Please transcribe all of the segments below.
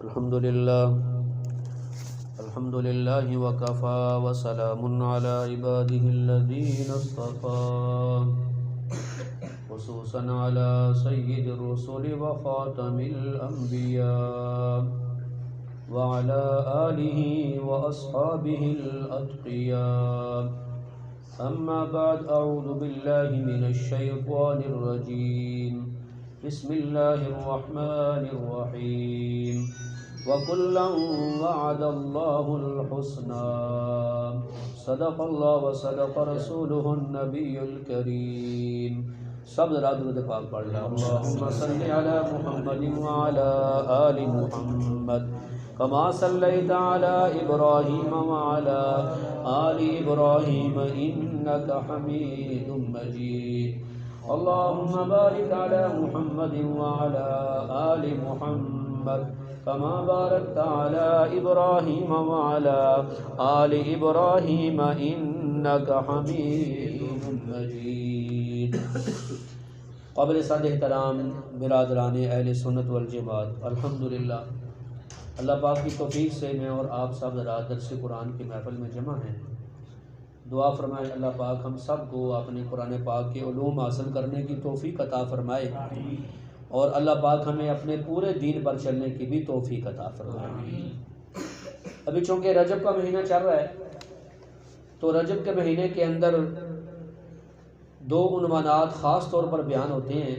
الحمد لله وكفى وسلام على عباده الذين اصطفى خصوصا على سيد الرسل وخاتم الأنبياء وعلى آله وأصحابه الأتقياء. أما بعد، أعوذ بالله من الشيطان الرجيم. بسم الله الرحمن الرحيم. وَكُلًّا وَعَدَ اللَّهُ الْحُسْنَى. صدق اللہ وصدق رسولہ النبی الکریم. سب ذرا درود پاک پڑھ لیں. اللہم صلی علی محمد وعلی آل محمد کما صلیت علی ابراہیم وعلی آل ابراہیم انک حمید مجید. اللہم بارک علی محمد وعلی آل محمد کما بارکت علی ابراہیم وعلی آل ابراہیم انک حمید مجید. قابل صد احترام برادران اہل سنت والجماعت، الحمدللہ اللہ پاک کی توفیق سے میں اور آپ سب ذرا درس قرآن کی محفل میں جمع ہیں. دعا فرمائے اللہ پاک ہم سب کو اپنے قرآن پاک کے علوم حاصل کرنے کی توفیق عطا فرمائے، اور اللہ پاک ہمیں اپنے پورے دین پر چلنے کی بھی توفیق عطا فرمائے. ابھی چونکہ رجب کا مہینہ چل رہا ہے، تو رجب کے مہینے کے اندر دو عنوانات خاص طور پر بیان ہوتے ہیں.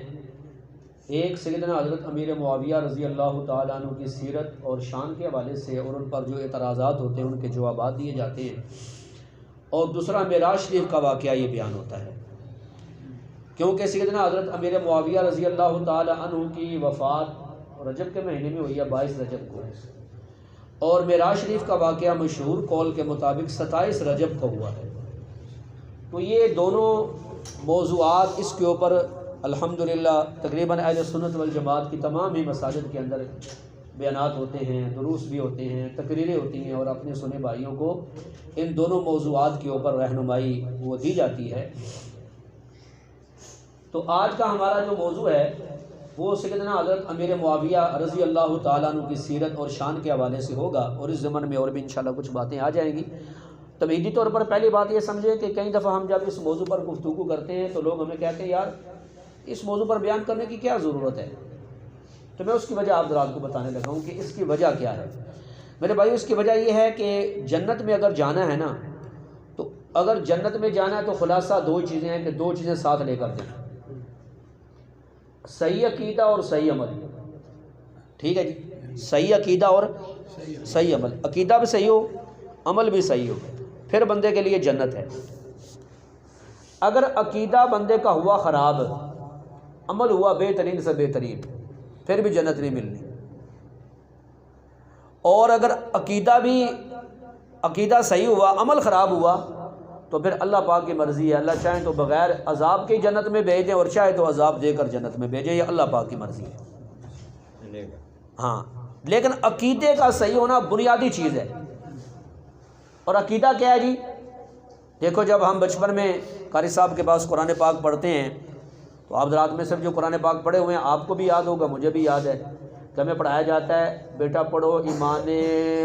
ایک سیدنا حضرت امیر معاویہ رضی اللہ تعالیٰ عنہ کی سیرت اور شان کے حوالے سے، اور ان پر جو اعتراضات ہوتے ہیں ان کے جوابات دیے جاتے ہیں. اور دوسرا معراج شریف کا واقعہ یہ بیان ہوتا ہے، کیونکہ سیدنا حضرت امیر معاویہ رضی اللہ تعالی عنہ کی وفات رجب کے مہینے میں ہوئی ہے 22 رجب کو، اور معراج شریف کا واقعہ مشہور قول کے مطابق 27 رجب کو ہوا ہے. تو یہ دونوں موضوعات اس کے اوپر الحمدللہ تقریباً اہل سنت والجماعت کی تمام ہی مساجد کے اندر بیانات ہوتے ہیں، دروس بھی ہوتے ہیں، تقریریں ہوتی ہیں، اور اپنے سنے بھائیوں کو ان دونوں موضوعات کے اوپر رہنمائی وہ دی جاتی ہے. تو آج کا ہمارا جو موضوع ہے وہ سیدنا حضرت امیر معاویہ رضی اللہ تعالیٰ عنہ کی سیرت اور شان کے حوالے سے ہوگا، اور اس ضمن میں اور بھی انشاءاللہ کچھ باتیں آ جائیں گی. تمہیدی طور پر پہلی بات یہ سمجھیں کہ کئی دفعہ ہم جب اس موضوع پر گفتگو کرتے ہیں تو لوگ ہمیں کہتے ہیں یار اس موضوع پر بیان کرنے کی کیا ضرورت ہے. تو میں اس کی وجہ آپ حضرات کو بتانے لگا ہوں کہ اس کی وجہ کیا ہے. میرے بھائی اس کی وجہ یہ ہے کہ جنت میں اگر جانا ہے نا، تو اگر جنت میں جانا ہے تو خلاصہ دو چیزیں ہیں کہ دو چیزیں ساتھ لے کر دیں: صحیح عقیدہ اور صحیح عمل. ٹھیک ہے جی، صحیح عقیدہ اور صحیح عمل. عقیدہ بھی صحیح ہو، عمل بھی صحیح ہو، پھر بندے کے لیے جنت ہے. اگر عقیدہ بندے کا ہوا خراب، عمل ہوا بہترین سے بہترین، پھر بھی جنت نہیں ملنی. اور اگر عقیدہ صحیح ہوا، عمل خراب ہوا، تو پھر اللہ پاک کی مرضی ہے. اللہ چاہے تو بغیر عذاب کے جنت میں بھیجیں، اور چاہے تو عذاب دے کر جنت میں بھیجیں، یہ اللہ پاک کی مرضی ہے. ہاں، لیکن عقیدے کا صحیح ہونا بنیادی چیز ہے. اور عقیدہ کیا ہے جی؟ دیکھو جب ہم بچپن میں قاری صاحب کے پاس قرآن پاک پڑھتے ہیں تو آپ حضرات میں صرف جو قرآن پاک پڑھے ہوئے ہیں آپ کو بھی یاد ہوگا، مجھے بھی یاد ہے کہ ہمیں پڑھایا جاتا ہے بیٹا پڑھو ایمان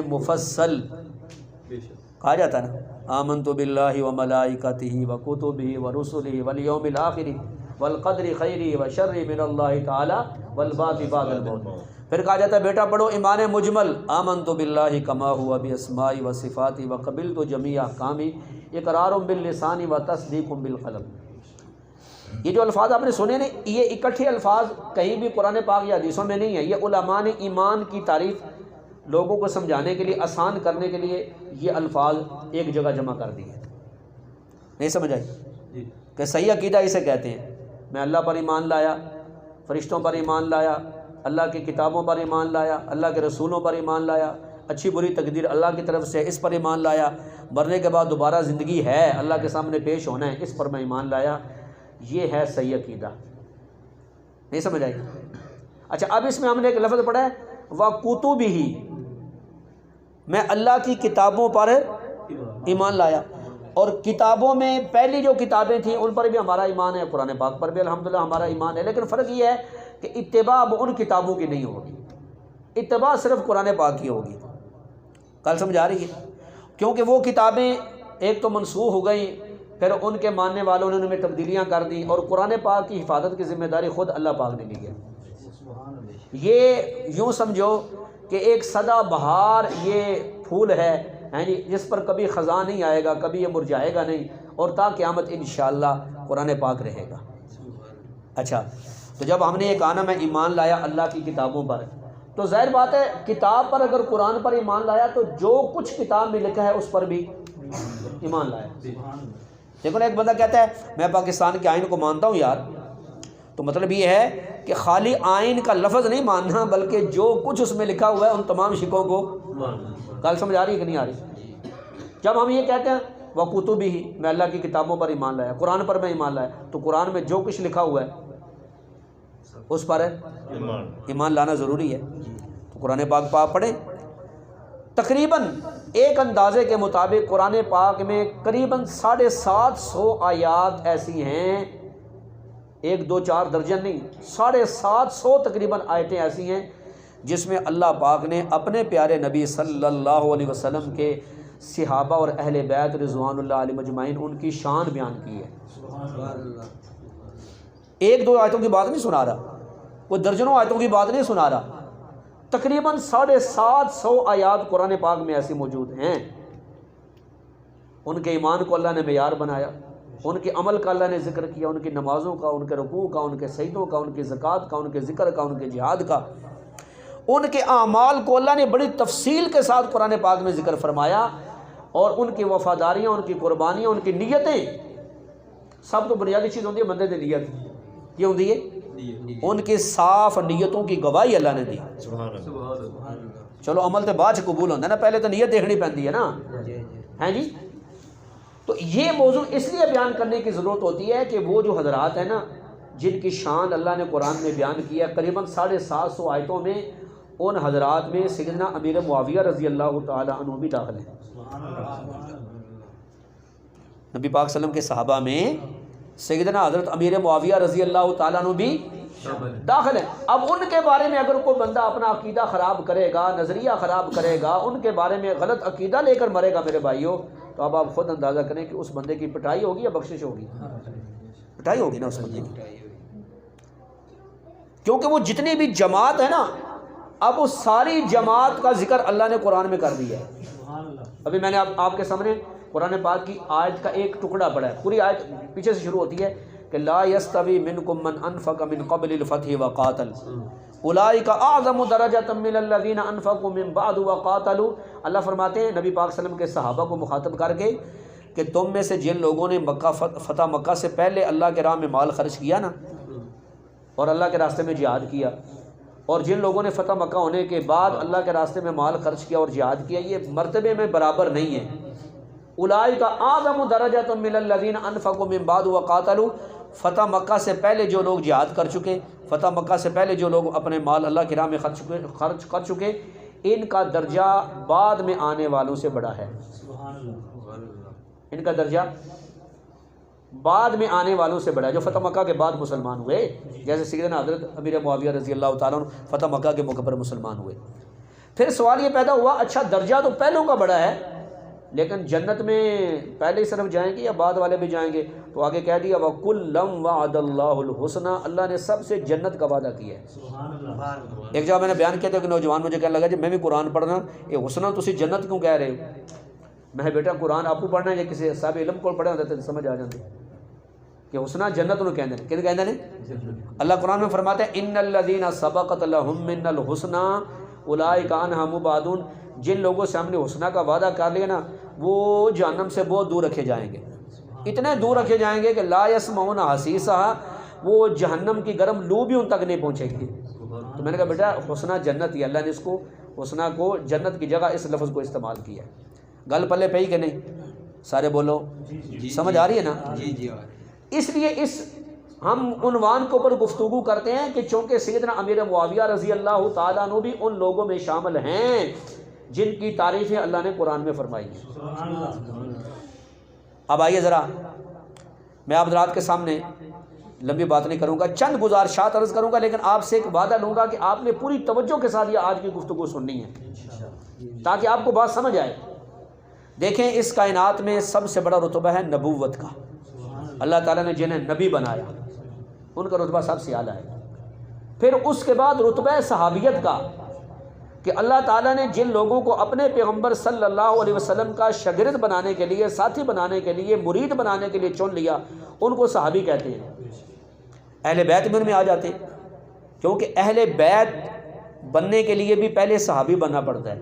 مفصل. کہا جاتا ہے نا آمنت باللہ وملائکتہ وکتبہ ورسلہ والیوم الآخر والقدر خیرہ وشرہ من اللہ تعالی والبعث بعد الموت. پھر کہا جاتا ہے بیٹا پڑھو ایمان مجمل، آمنت باللہ کما ہوا باسماء وصفات وقبلت جمیع احکامہ اقرار باللسان وتصدیق بالقلب. یہ جو الفاظ آپ نے سنے نا، یہ اکٹھے الفاظ کہیں بھی قرآن پاک یا حدیثوں میں نہیں ہے. یہ علماء نے ایمان کی تعریف لوگوں کو سمجھانے کے لیے، آسان کرنے کے لیے یہ الفاظ ایک جگہ جمع کر دی ہے. نہیں سمجھ آئی کہ صحیح عقیدہ اسے کہتے ہیں. میں اللہ پر ایمان لایا، فرشتوں پر ایمان لایا، اللہ کی کتابوں پر ایمان لایا، اللہ کے رسولوں پر ایمان لایا، اچھی بری تقدیر اللہ کی طرف سے اس پر ایمان لایا، مرنے کے بعد دوبارہ زندگی ہے، اللہ کے سامنے پیش ہونا ہے، اس پر میں ایمان لایا. یہ ہے صحیح عقیدہ. نہیں سمجھ آئی؟ اچھا، اب اس میں ہم نے ایک لفظ پڑھا ہے وَكُتُبِهِ، میں اللہ کی کتابوں پر ایمان لایا. اور کتابوں میں پہلی جو کتابیں تھیں ان پر بھی ہمارا ایمان ہے، قرآن پاک پر بھی الحمدللہ ہمارا ایمان ہے. لیکن فرق یہ ہے کہ اتباع ان کتابوں کی نہیں ہوگی. اتباع صرف قرآن پاک کی ہوگی. کل سمجھ آ رہی ہے؟ کیونکہ وہ کتابیں ایک تو منسوخ ہو گئیں، پھر ان کے ماننے والوں نے ان میں تبدیلیاں کر دیں، اور قرآن پاک کی حفاظت کی ذمہ داری خود اللہ پاک نے لی ہے. یہ یوں سمجھو کہ ایک سدا بہار یہ پھول ہے جی، جس پر کبھی خزاں نہیں آئے گا، کبھی یہ مرجھائے گا نہیں، اور تا قیامت انشاءاللہ قرآن پاک رہے گا. اچھا، تو جب ہم نے یہ کہا نا میں ایمان لایا اللہ کی کتابوں پر، تو ظاہر بات ہے کتاب پر اگر قرآن پر ایمان لایا تو جو کچھ کتاب میں لکھا ہے اس پر بھی ایمان لایا. دیکھو نا، ایک بندہ کہتا ہے میں پاکستان کے آئین کو مانتا ہوں یار، تو مطلب یہ ہے کہ خالی آئین کا لفظ نہیں ماننا، بلکہ جو کچھ اس میں لکھا ہوا ہے ان تمام شکوں کو. کل سمجھ آ رہی ہے کہ نہیں آ رہی؟ جب ہم یہ کہتے ہیں وَکُتُبِهِ ہی میں اللہ کی کتابوں پر ایمان لایا، قرآن پر میں ایمان لایا، تو قرآن میں جو کچھ لکھا ہوا ہے اس پر ایمان لانا ضروری ہے. تو قرآن پاک پڑھیں. تقریباً ایک اندازے کے مطابق قرآن پاک میں قریباً 750 آیات ایسی ہیں، 1 2 4 درجن نہیں، 750 تقریباً آیتیں ایسی ہیں جس میں اللہ پاک نے اپنے پیارے نبی صلی اللہ علیہ وسلم کے صحابہ اور اہل بیت رضوان اللہ علیہ مجمعین ان کی شان بیان کی ہے. 1 2 آیتوں کی بات نہیں سنا رہا، وہ درجنوں آیتوں کی بات نہیں سنا رہا. تقریباً 750 آیات قرآن پاک میں ایسی موجود ہیں. ان کے ایمان کو اللہ نے معیار بنایا، ان کے عمل کا اللہ نے ذکر کیا، ان کی نمازوں کا، ان کے رکوع کا، ان کے سجدوں کا، ان کی زکوٰۃ کا، ان کے ذکر کا، ان کے جہاد کا، ان کے اعمال کو اللہ نے بڑی تفصیل کے ساتھ قرآن پاک میں ذکر فرمایا. اور ان کی وفاداریاں، ان کی قربانیاں، ان کی نیتیں، سب تو بنیادی چیز ہوتی ہے بندے کی نیت. یہ ہوتی ہے ان کی صاف نیتوں کی گواہی اللہ نے دی. چلو عمل تو بعد قبول ہوتا ہے نا، پہلے تو نیت دیکھنی پڑتی ہے نا. ہیں جی، تو یہ موضوع اس لیے بیان کرنے کی ضرورت ہوتی ہے کہ وہ جو حضرات ہیں نا جن کی شان اللہ نے قرآن میں بیان کی ہے، قریباً 750 آیتوں میں ان حضرات میں سیدنا امیر معاویہ رضی اللہ تعالی عنہ بھی داخل ہیں. نبی پاک صلی اللہ علیہ وسلم کے صحابہ میں سیدنا حضرت امیر معاویہ رضی اللہ تعالیٰ عنہ بھی داخل ہیں. اب ان کے بارے میں اگر کوئی بندہ اپنا عقیدہ خراب کرے گا، نظریہ خراب کرے گا، ان کے بارے میں غلط عقیدہ لے کر مرے گا میرے بھائیوں، تو اب آپ خود اندازہ کریں کہ اس بندے کی پٹائی ہوگی یا بخشش ہوگی؟ پٹائی ہوگی نا اس بندے کی. کیونکہ وہ جتنی بھی جماعت ہے نا، اب اس ساری جماعت کا ذکر اللہ نے قرآن میں کر دیا ہے. ابھی میں نے آپ کے سامنے قرآن پاک کی آیت کا ایک ٹکڑا پڑھا ہے. پوری آیت پیچھے سے شروع ہوتی ہے کہ لا یستوی منکم من انفق من قبل الفتح وقاتل اولئک اعظم درجۃ من الذین انفقوا من بعد وقاتلوا. اللہ فرماتے ہیں نبی پاک صلی اللہ علیہ وسلم کے صحابہ کو مخاطب کر کے کہ تم میں سے جن لوگوں نے فتح مکہ سے پہلے اللہ کے راہ میں مال خرچ کیا نا، اور اللہ کے راستے میں جہاد کیا، اور جن لوگوں نے فتح مکہ ہونے کے بعد اللہ کے راستے میں مال خرچ کیا اور جہاد کیا، یہ مرتبے میں برابر نہیں ہے. اولئک اعظم درجۃ من الذین انفقوا من بعد وقاتلوا. فتح مکہ سے پہلے جو لوگ جہاد کر چکے، فتح مکہ سے پہلے جو لوگ اپنے مال اللہ کی راہ میں خرچ کر چکے، ان کا درجہ بعد میں آنے والوں سے بڑا ہے. ان کا درجہ بعد میں آنے والوں سے بڑا ہے جو فتح مکہ کے بعد مسلمان ہوئے، جیسے سیدنا حضرت امیر معاویہ رضی اللہ تعالیٰ عنہ فتح مکہ کے موقع پر مسلمان ہوئے. پھر سوال یہ پیدا ہوا، اچھا درجہ تو پہلوں کا بڑا ہے، لیکن جنت میں پہلے ہی صرف جائیں گے یا بعد والے بھی جائیں گے؟ تو آگے کہہ دیا وَكُلًّا وَعَدَ اللَّهُ الْحُسْنَى، اللہ نے سب سے جنت کا وعدہ کیا ہے. ایک جگہ میں نے بیان کیا تھا کہ نوجوان مجھے کہنے لگا جی میں بھی قرآن پڑھنا، یہ حسنہ تسی جنت کیوں کہہ رہے ہو؟ میں بیٹا قرآن آپ کو پڑھنا ہے یا کسی صاحب علم کو پڑھے ہوتے تو سمجھ آ جاتے کہ حسنہ جنت انہوں کہتے ہیں. کن کہتے ہیں؟ اللہ قرآن میں فرماتے ہیں ان الذین سبقت لهم من الحسنى اولئک عنہا مبعدون. جن لوگوں سے ہم نے حسنہ کا وعدہ کر لیا نا، وہ جہنم سے بہت دور رکھے جائیں گے، اتنے دور رکھے جائیں گے کہ لا یسمعون حسیسہا، وہ جہنم کی گرم لو بھی ان تک نہیں پہنچے گی. تو میں نے کہا بیٹا حسنہ جنت ہی، اللہ نے اس کو حسنہ کو جنت کی جگہ اس لفظ کو استعمال کیا. گل پلے پئی کہ نہیں؟ سارے بولو سمجھ آ رہی ہے نا؟ اس لیے اس ہم عنوان کے اوپر گفتگو کرتے ہیں کہ چونکہ سیدنا امیر معاویہ رضی اللہ تعالیٰ عنہ بھی ان لوگوں میں شامل ہیں جن کی تعریفیں اللہ نے قرآن میں فرمائی ہیں. اب آئیے ذرا میں آپ حضرات کے سامنے لمبی بات نہیں کروں گا، چند گزارشات عرض کروں گا، لیکن آپ سے ایک وعدہ لوں گا کہ آپ نے پوری توجہ کے ساتھ یہ آج کی گفتگو سننی ہے تاکہ آپ کو بات سمجھ آئے۔ دیکھیں اس کائنات میں سب سے بڑا رتبہ ہے نبوت کا، اللہ تعالیٰ نے جنہیں نبی بنایا ان کا رتبہ سب سے اعلیٰ ہے۔ پھر اس کے بعد رتبہ صحابیت کا کہ اللہ تعالیٰ نے جن لوگوں کو اپنے پیغمبر صلی اللہ علیہ وسلم کا شاگرد بنانے کے لیے، ساتھی بنانے کے لیے، مرید بنانے کے لیے چن لیا، ان کو صحابی کہتے ہیں۔ اہل بیت بھی ان میں آ جاتے ہیں، کیونکہ اہل بیت بننے کے لیے بھی پہلے صحابی بننا پڑتا ہے۔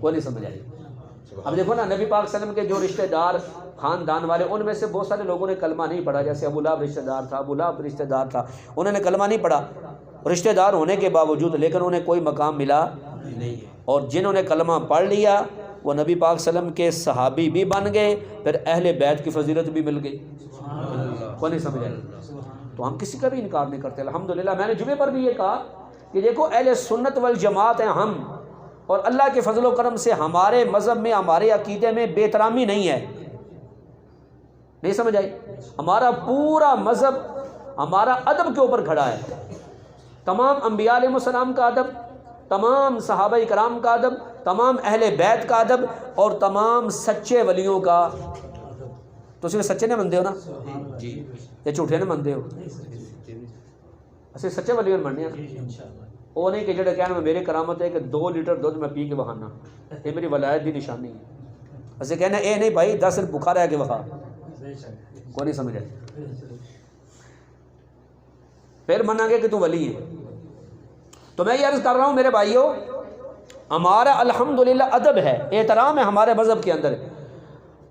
وہ نہیں سمجھ آئی؟ اب دیکھو نا، نبی پاک صلی اللہ علیہ وسلم کے جو رشتہ دار خاندان والے، ان میں سے بہت سارے لوگوں نے کلمہ نہیں پڑھا، جیسے ابو لہب رشتہ دار تھا، ابو لہب رشتہ دار تھا، انہوں نے کلمہ نہیں پڑھا رشتہ دار ہونے کے باوجود، لیکن انہیں کوئی مقام ملا نہیں۔ اور جنہوں نے کلمہ پڑھ لیا وہ نبی پاک صلی اللہ علیہ وسلم کے صحابی بھی بن گئے، پھر اہل بیت کی فضیلت بھی مل گئی۔ کوئی نہیں سمجھ آئی؟ تو ہم کسی کا بھی انکار نہیں کرتے الحمدللہ۔ میں نے جمعے پر بھی یہ کہا کہ دیکھو اہل سنت والجماعت ہیں ہم، اور اللہ کے فضل و کرم سے ہمارے مذہب میں، ہمارے عقیدے میں بے احترامی نہیں ہے۔ نہیں سمجھ آئی؟ ہمارا پورا مذہب ہمارا ادب کے اوپر کھڑا ہے، تمام انبیاء علیہ السلام کا ادب، تمام صحابہ کرام کا ادب، تمام اہل بیت کا ادب، اور تمام سچے ولیوں کا۔ تو صرف سچے نہیں منتے ہو نا جی، یا جھوٹے نہیں منتے ہو؟ اسی سچے ولیوں مننے ہیں، وہ نہیں کہ جڑے کہنا میری کرامت ہے کہ 2 لیٹر دودھ میں پی کے بہانا، یہ میری ولایت دی نشانی ہے۔ اسے کہنا اے نہیں بھائی 10 صرف بخار ہے کہ بخار، کوئی نہیں سمجھ آئی؟ پھر منا گے کہ تو ولی ہے۔ تو میں یہ عرض کر رہا ہوں میرے بھائیوں، ہمارا الحمدللہ ادب ہے، احترام ہے ہمارے مذہب کے اندر۔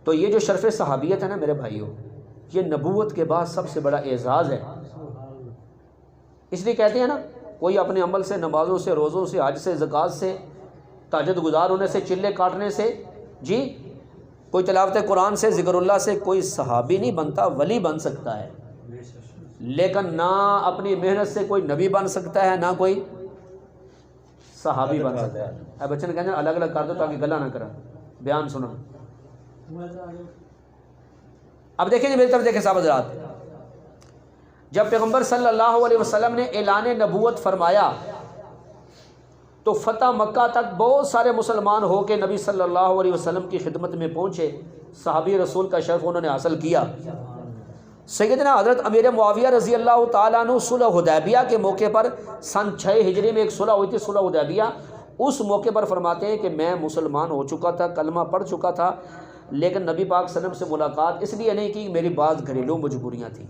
تو یہ جو شرف صحابیت ہے نا میرے بھائیوں، یہ نبوت کے بعد سب سے بڑا اعزاز ہے۔ اس لیے کہتے ہیں نا، کوئی اپنے عمل سے، نمازوں سے، روزوں سے، حج سے، زکوٰۃ سے، تہجد گزار ہونے سے، چلے کاٹنے سے، جی کوئی تلاوت قرآن سے، ذکر اللہ سے کوئی صحابی نہیں بنتا، ولی بن سکتا ہے، لیکن نہ اپنی محنت سے کوئی نبی بن سکتا ہے، نہ کوئی صحابی بن سکتا ہے۔ اب بچے نے کہنا الگ الگ کر دو تاکہ گلا نہ کریں، بیان سنو۔ اب دیکھیں جی میری طرف دیکھیں صاحب حضرات، جب پیغمبر صلی اللہ علیہ وسلم نے اعلان نبوت فرمایا تو فتح مکہ تک بہت سارے مسلمان ہو کے نبی صلی اللہ علیہ وسلم کی خدمت میں پہنچے، صحابی رسول کا شرف انہوں نے حاصل کیا۔ سیدنا حضرت امیر معاویہ رضی اللہ تعالیٰ عنہ صلح حدیبیہ کے موقع پر سن 6 ہجری میں ایک صلح ہوئی تھی، صلح حدیبیہ، اس موقع پر فرماتے ہیں کہ میں مسلمان ہو چکا تھا، کلمہ پڑھ چکا تھا، لیکن نبی پاک صلی اللہ علیہ وسلم سے ملاقات اس لیے نہیں کی، میری بعض گھریلو مجبوریاں تھیں،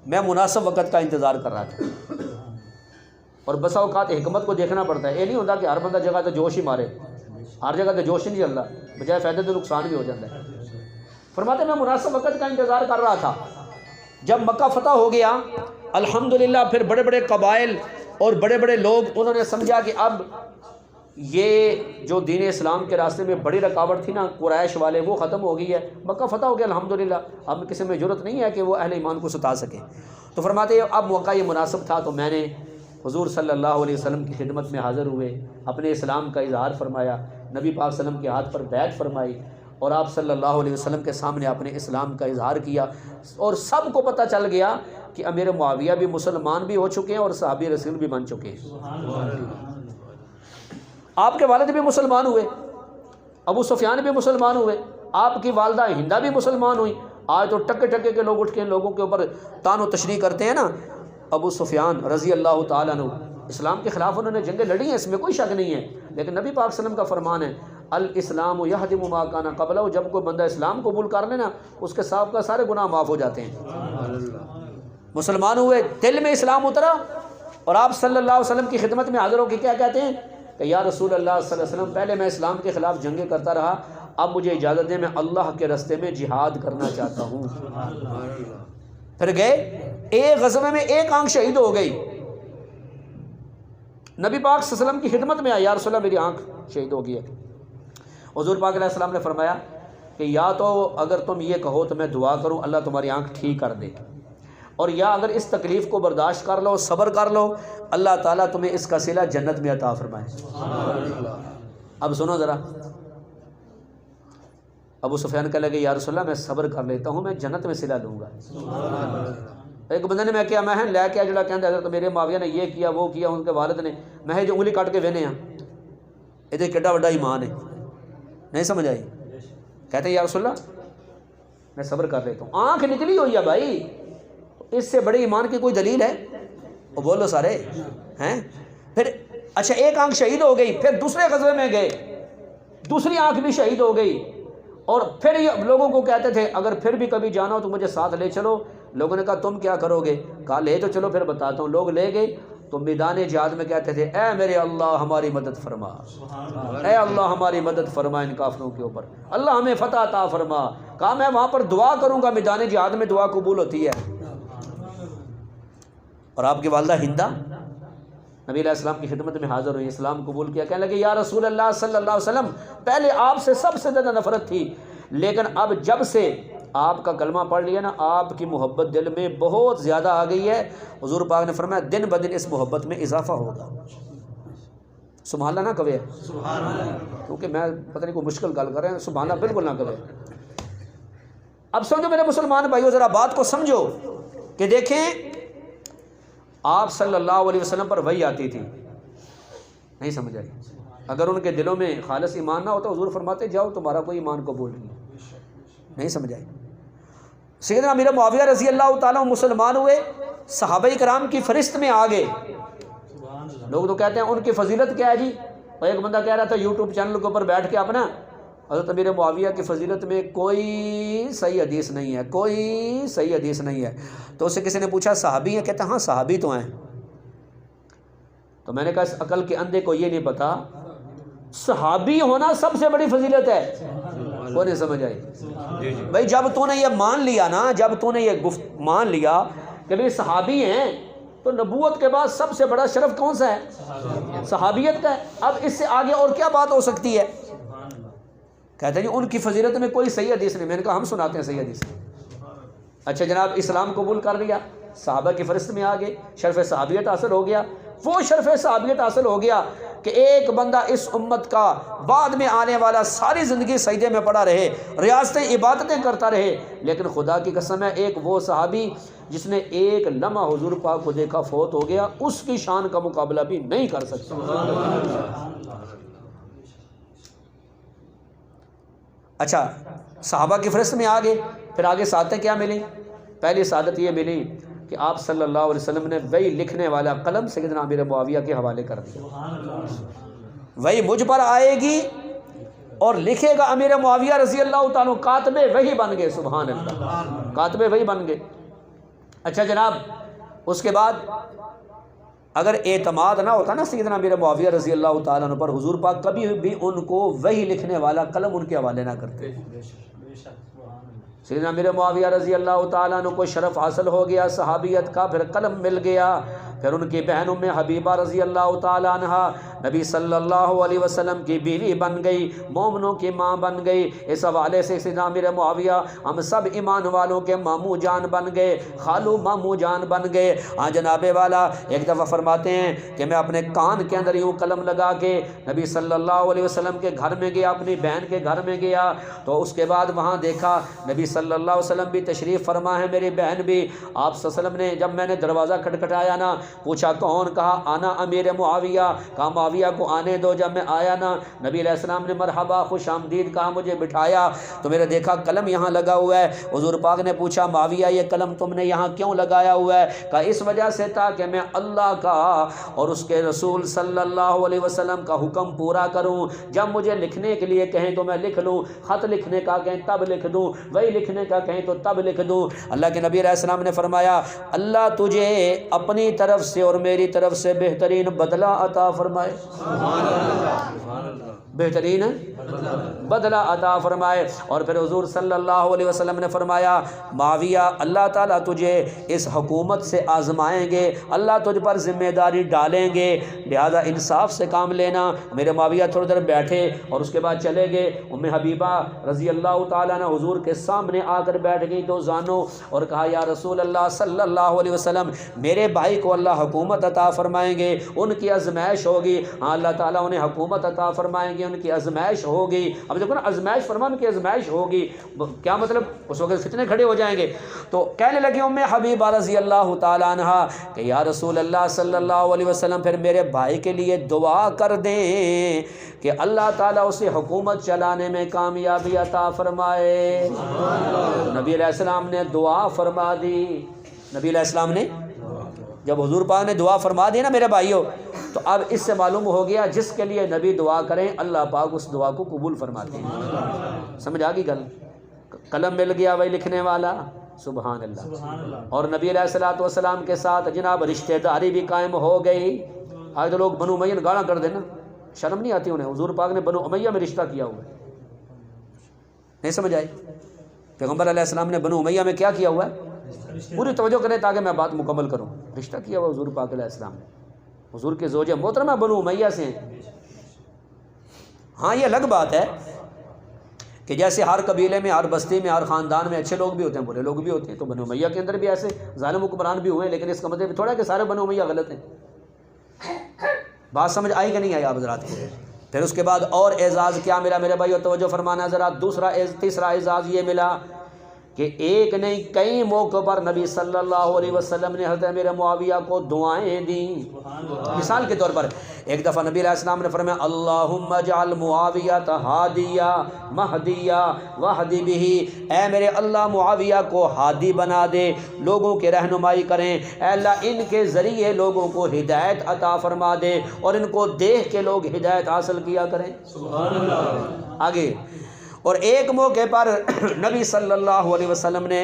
میں مناسب وقت کا انتظار کر رہا تھا۔ اور بسا اوقات حکمت کو دیکھنا پڑتا ہے، یہ نہیں ہوتا کہ ہر بندہ جگہ تو جوش ہی مارے، ہر جگہ تو جوش ہی نہیں چلتا، بجائے فائدے تو نقصان بھی ہو جاتا ہے۔ فرماتے میں مناسب وقت کا انتظار کر رہا تھا۔ جب مکہ فتح ہو گیا الحمدللہ، پھر بڑے بڑے قبائل اور بڑے بڑے لوگ انہوں نے سمجھا کہ اب یہ جو دین اسلام کے راستے میں بڑی رکاوٹ تھی نا قریش والے، وہ ختم ہو گئی ہے، مکہ فتح ہو گیا الحمدللہ، اب کسی میں جرت نہیں ہے کہ وہ اہل ایمان کو ستا سکے۔ تو فرماتے ہیں اب موقع یہ مناسب تھا، تو میں نے حضور صلی اللہ علیہ وسلم کی خدمت میں حاضر ہوئے، اپنے اسلام کا اظہار فرمایا، نبی پاک صلی اللہ علیہ وسلم کے ہاتھ پر بیعت فرمائی، اور آپ صلی اللہ علیہ وسلم کے سامنے اپنے اسلام کا اظہار کیا، اور سب کو پتہ چل گیا کہ امیر معاویہ بھی مسلمان بھی ہو چکے ہیں اور صحابی رسول بھی بن چکے ہیں۔ آپ کے والد بھی مسلمان ہوئے، ابو سفیان بھی مسلمان ہوئے، آپ کی والدہ ہندہ بھی مسلمان ہوئی۔ آج تو ٹکے ٹکے کے لوگ اٹھ کے ان لوگوں کے اوپر تان و تشریح کرتے ہیں نا۔ ابو سفیان رضی اللہ تعالیٰ عنہ اسلام کے خلاف انہوں نے جنگیں لڑی ہیں، اس میں کوئی شک نہیں ہے، لیکن نبی پاک صلی اللہ علیہ وسلم کا فرمان ہے الاسلام یہدم ما کان قبلہ، جب کوئی بندہ اسلام قبول کر لے نا اس کے سابقہ سارے گناہ معاف ہو جاتے ہیں۔ مسلمان ہوئے، دل میں اسلام اترا، اور آپ صلی اللہ علیہ وسلم کی خدمت میں حاضر ہو کے کیا کہتے ہیں کہ یا رسول اللہ صلی اللہ علیہ وسلم، پہلے میں اسلام کے خلاف جنگیں کرتا رہا، اب مجھے اجازت دیں میں اللہ کے راستے میں جہاد کرنا چاہتا ہوں۔ پھر گئے، ایک غزوے میں ایک آنکھ شہید ہو گئی، نبی پاک صلی اللہ علیہ وسلم کی خدمت میں آیا، یا رسول اللہ میری آنکھ شہید ہو گئی ہے۔ حضور پاک علیہ السلام نے فرمایا کہ یا تو اگر تم یہ کہو تو میں دعا کروں اللہ تمہاری آنکھ ٹھیک کر دے، اور یا اگر اس تکلیف کو برداشت کر لو، صبر کر لو، اللہ تعالیٰ تمہیں اس کا صلہ جنت میں عطا فرمائے۔ اب سنو ذرا، ابو سفیان کہنے لگے یا رسول اللہ میں صبر کر لیتا ہوں، میں جنت میں صلہ لوں گا۔ ایک بندے نے میں کیا میں لے کے جڑا کہندا حضرت میرے معاویہ نے یہ کیا وہ کیا، ان کے والد نے، میں جو انگلی کٹ کے وینے ہاں یہ کیڈا وڈا ایمان ہے، نہیں سمجھ آئی؟ کہتے ہیں یا رسول اللہ میں صبر کر لیتا ہوں، آنکھ نکلی ہوئی ہے بھائی، اس سے بڑے ایمان کی کوئی دلیل ہے؟ وہ بولو سارے ہیں۔ پھر اچھا ایک آنکھ شہید ہو گئی، پھر دوسرے غزوے میں گئے، دوسری آنکھ بھی شہید ہو گئی، اور پھر یہ لوگوں کو کہتے تھے اگر پھر بھی کبھی جانا ہو تو مجھے ساتھ لے چلو۔ لوگوں نے کہا تم کیا کرو گے؟ کہا لے تو چلو پھر بتاتا ہوں۔ لوگ لے گئے تو میدان جہاد میں کہتے تھے اے میرے اللہ ہماری مدد فرما، اے اللہ ہماری مدد فرما ان کافروں کے اوپر، اللہ ہمیں فتح عطا فرما۔ کہا میں وہاں پر دعا کروں گا، میدان جہاد میں دعا قبول ہوتی ہے۔ اور آپ کی والدہ ہندا نبی علیہ السلام کی خدمت میں حاضر ہوئی، اسلام قبول کیا، کہنے لگے یا رسول اللہ صلی اللہ علیہ وسلم پہلے آپ سے سب سے زیادہ نفرت تھی، لیکن اب جب سے آپ کا کلمہ پڑھ لیا نا آپ کی محبت دل میں بہت زیادہ آ گئی ہے۔ حضور پاک نے فرمایا دن بدن اس محبت میں اضافہ ہوگا۔ سبحان اللہ نہ کہے، کیونکہ میں پتہ نہیں کوئی مشکل گل کر رہے ہیں، سبحان اللہ بالکل نہ کہے۔ اب سمجھو میرے مسلمان بھائیو، ذرا بات کو سمجھو کہ دیکھیں آپ صلی اللہ علیہ وسلم پر وحی آتی تھی، نہیں سمجھ آئی؟ اگر ان کے دلوں میں خالص ایمان نہ ہوتا حضور فرماتے جاؤ تمہارا کوئی ایمان قبول نہیں سمجھ آئی؟ سیدنا امیر معاویہ رضی اللہ تعالیٰ مسلمان ہوئے، صحابہ کرام کی فہرست میں آ گئے۔ لوگ تو کہتے ہیں ان کی فضیلت کیا ہے جی، اور ایک بندہ کہہ رہا تھا یوٹیوب چینل کے اوپر بیٹھ کے اپنا حضرت امیر معاویہ کی فضیلت میں کوئی صحیح حدیث نہیں ہے، کوئی صحیح حدیث نہیں ہے۔ تو اسے کسی نے پوچھا صحابی ہیں؟ کہتا ہاں صحابی تو ہیں۔ تو میں نے کہا اس عقل کے اندھے کو یہ نہیں پتا صحابی ہونا سب سے بڑی فضیلت ہے؟ وہ نہیں سمجھ آئی بھائی؟ جب تو نے یہ مان لیا نا، جب تو نے یہ مان لیا کہ بھائی صحابی ہیں، تو نبوت کے بعد سب سے بڑا شرف کون سا ہے؟ صحابیت کا ہے۔ اب اس سے آگے اور کیا بات ہو سکتی ہے؟ کہتے ہیں جی ان کی فضیلت میں کوئی صحیح حدیث نہیں۔ میں نے کہا ہم سناتے ہیں صحیح حدیث۔ اچھا جناب اسلام قبول کر لیا، صحابہ کی فہرست میں آ گئے، شرف صحابیت حاصل ہو گیا۔ وہ شرف صحابیت حاصل ہو گیا کہ ایک بندہ اس امت کا بعد میں آنے والا ساری زندگی سجدے میں پڑا رہے، ریاستیں عبادتیں کرتا رہے، لیکن خدا کی قسم ہے ایک وہ صحابی جس نے ایک لمحہ حضور پاک کو دیکھا فوت ہو گیا، اس کی شان کا مقابلہ بھی نہیں کر سکتا۔ اچھا صحابہ کی فہرست میں آگے، پھر آگے سعادتیں کیا ملی؟ پہلی سعادت یہ ملی کہ آپ صلی اللہ علیہ وسلم نے وہی لکھنے والا قلم سیدنا امیر معاویہ کے حوالے کر دیا۔ وہی مجھ پر آئے گی اور لکھے گا امیر معاویہ رضی اللہ تعالیٰ، کاتب وہی بن گئے، سبحان اللہ، کاتب وہی بن گئے۔ اچھا جناب اس کے بعد اگر اعتماد نہ ہوتا نا سیدنا امیر معاویہ رضی اللہ تعالیٰ عنہ پر، حضور پاک کبھی بھی ان کو وہی لکھنے والا قلم ان کے حوالے نہ کرتے۔ سیدنا امیر معاویہ رضی اللہ تعالیٰ عنہ کو شرف حاصل ہو گیا صحابیت کا، پھر قلم مل گیا، پھر ان کی بہن ام حبیبہ رضی اللہ تعالیٰ عنہ نبی صلی اللہ علیہ وسلم کی بیوی بن گئی، مومنوں کی ماں بن گئی۔ اس حوالے سے سیدنا امیر معاویہ ہم سب ایمان والوں کے ماموں جان بن گئے، خالو ماموں جان بن گئے۔ ہاں جناب والا ایک دفعہ فرماتے ہیں کہ میں اپنے کان کے اندر یوں قلم لگا کے نبی صلی اللہ علیہ وسلم کے گھر میں گیا، اپنی بہن کے گھر میں گیا، تو اس کے بعد وہاں دیکھا نبی صلی اللہ علیہ وسلم بھی تشریف فرما ہے، میری بہن بھی۔ آپ صلی اللہ علیہ وسلم نے جب میں نے دروازہ کھٹکھٹایا نا، پوچھا کون؟ کہا آنا امیر معاویہ۔ کہا معاویہ کو آنے دو۔ جب میں آیا نا نبی علیہ السلام نے مرحبا خوش آمدید کہا، مجھے بٹھایا تو میں نے دیکھا قلم یہاں لگا ہوا ہے۔ حضور پاک نے پوچھا معاویہ یہ قلم تم نے یہاں کیوں لگایا ہوا ہے؟ کہا اس وجہ سے تھا کہ میں اللہ کا اور اس کے رسول صلی اللہ علیہ وسلم کا حکم پورا کروں، جب مجھے لکھنے کے لیے کہیں تو میں لکھ لوں، خط لکھنے کا کہیں تب لکھ دوں، وہی لکھنے کا کہیں تو تب لکھ دوں۔ اللہ کے نبی علیہ السلام نے فرمایا اللہ تجھے اپنی طرف سے اور میری طرف سے بہترین بدلہ عطا فرمائے، بہترین بدلہ عطا فرمائے۔ اور پھر حضور صلی اللہ علیہ وسلم نے فرمایا معاویہ اللہ تعالیٰ تجھے اس حکومت سے آزمائیں گے، اللہ تجھ پر ذمہ داری ڈالیں گے، لہذا انصاف سے کام لینا۔ میرے معاویہ تھوڑی دیر بیٹھے اور اس کے بعد چلے گئے۔ ام حبیبہ رضی اللہ تعالیٰ عنہ حضور کے سامنے آ کر بیٹھ گئی دو زانوں اور کہا یا رسول اللہ صلی اللہ علیہ وسلم میرے بھائی کو اللہ حکومت عطا فرمائیں گے، ان کی آزمائش ہوگی، ہاں اللہ تعالیٰ انہیں حکومت عطا فرمائیں گے۔ گے، ان کی آزمائش ہوگی. اب دیکھو نا آزمائش فرما، ان کی آزمائش ہوگی، کیا مطلب اس وقت فتنے کھڑے ہو جائیں گے. تو کہنے لگی ام حبیبہ رضی اللہ تعالیٰ عنہ کہ یا رسول اللہ صلی اللہ علیہ وسلم پھر میرے بھائی کے لیے دعا کر دیں کہ اللہ تعالیٰ اسے حکومت چلانے میں کامیابی عطا فرمائے. نبی علیہ السلام نے دعا فرما دی. نبی علیہ السلام نے جب حضور پاک نے دعا فرما دی نا میرے بھائیوں، تو اب اس سے معلوم ہو گیا جس کے لیے نبی دعا کریں اللہ پاک اس دعا کو قبول فرماتے ہیں. سمجھ آ گئی گل؟ قلم مل گیا وہی لکھنے والا، سبحان اللہ. اور نبی علیہ الصلوۃ والسلام کے ساتھ جناب رشتہ داری بھی قائم ہو گئی. آج تو لوگ بنو امیہ گالاں کر دینا، شرم نہیں آتی انہیں. حضور پاک نے بنو امیہ میں رشتہ کیا ہوا ہے. نہیں سمجھ آئی؟ پیغمبر علیہ السلام نے بنو امیہ میں کیا کیا ہوا ہے؟ پوری توجہ کریں تاکہ میں بات مکمل کروں. رشتہ کیا ہوا حضور پاک علیہ السلام نے. حضور کے زوجہ محترمہ بنو امیہ سے ہیں. ہاں یہ الگ بات ہے کہ جیسے ہر قبیلے میں، ہر بستی میں، ہر خاندان میں اچھے لوگ بھی ہوتے ہیں، برے لوگ بھی ہوتے ہیں. تو بنو امیہ کے اندر بھی ایسے ظالم حکمران بھی ہوئے ہیں، لیکن اس کا مطلب تھوڑا کہ سارے بنو امیہ غلط ہیں. بات سمجھ آئی کہ نہیں آئی آپ حضرات کو؟ پھر اس کے بعد اور اعزاز کیا ملا میرے بھائیو؟ توجہ فرمانا ذرا. تیسرا اعزاز یہ ملا کہ ایک نہیں کئی موقع پر نبی صلی اللہ علیہ وسلم نے حضرت امیر معاویہ کو دعائیں دیں. مثال کے طور پر ایک دفعہ نبی علیہ السلام نے فرمایا اللہم اجعل معاویہ ہادیہ مہدیہ واہدی بہ، اے میرے اللہ معاویہ کو ہادی بنا دے، لوگوں کے رہنمائی کریں. اے اللہ ان کے ذریعے لوگوں کو ہدایت عطا فرما دے اور ان کو دیکھ کے لوگ ہدایت حاصل کیا کریں. سبحان اللہ. آگے اور ایک موقع پر نبی صلی اللہ علیہ وسلم نے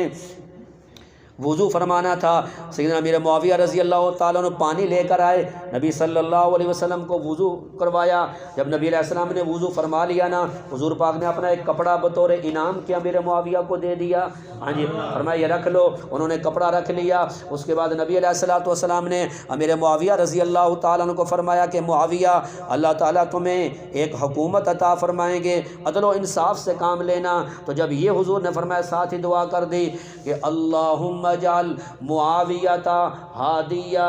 وضو فرمانا تھا. سیدنا امیر معاویہ رضی اللہ تعالیٰ عنہ پانی لے کر آئے، نبی صلی اللہ علیہ وسلم کو وضو کروایا. جب نبی علیہ السلام نے وضو فرما لیا نا، حضور پاک نے اپنا ایک کپڑا بطور انعام کے امیر معاویہ کو دے دیا. ہاں جی، فرمایا یہ رکھ لو. انہوں نے کپڑا رکھ لیا. اس کے بعد نبی علیہ الصلوۃ والسلام نے امیر معاویہ رضی اللہ تعالیٰ عنہ کو فرمایا کہ معاویہ اللہ تعالیٰ تمہیں ایک حکومت عطا فرمائیں گے، عدل و انصاف سے کام لینا. تو جب یہ حضور نے فرمایا ساتھ ہی دعا کر دی کہ اللہم اجعل معاویہ ہادیہ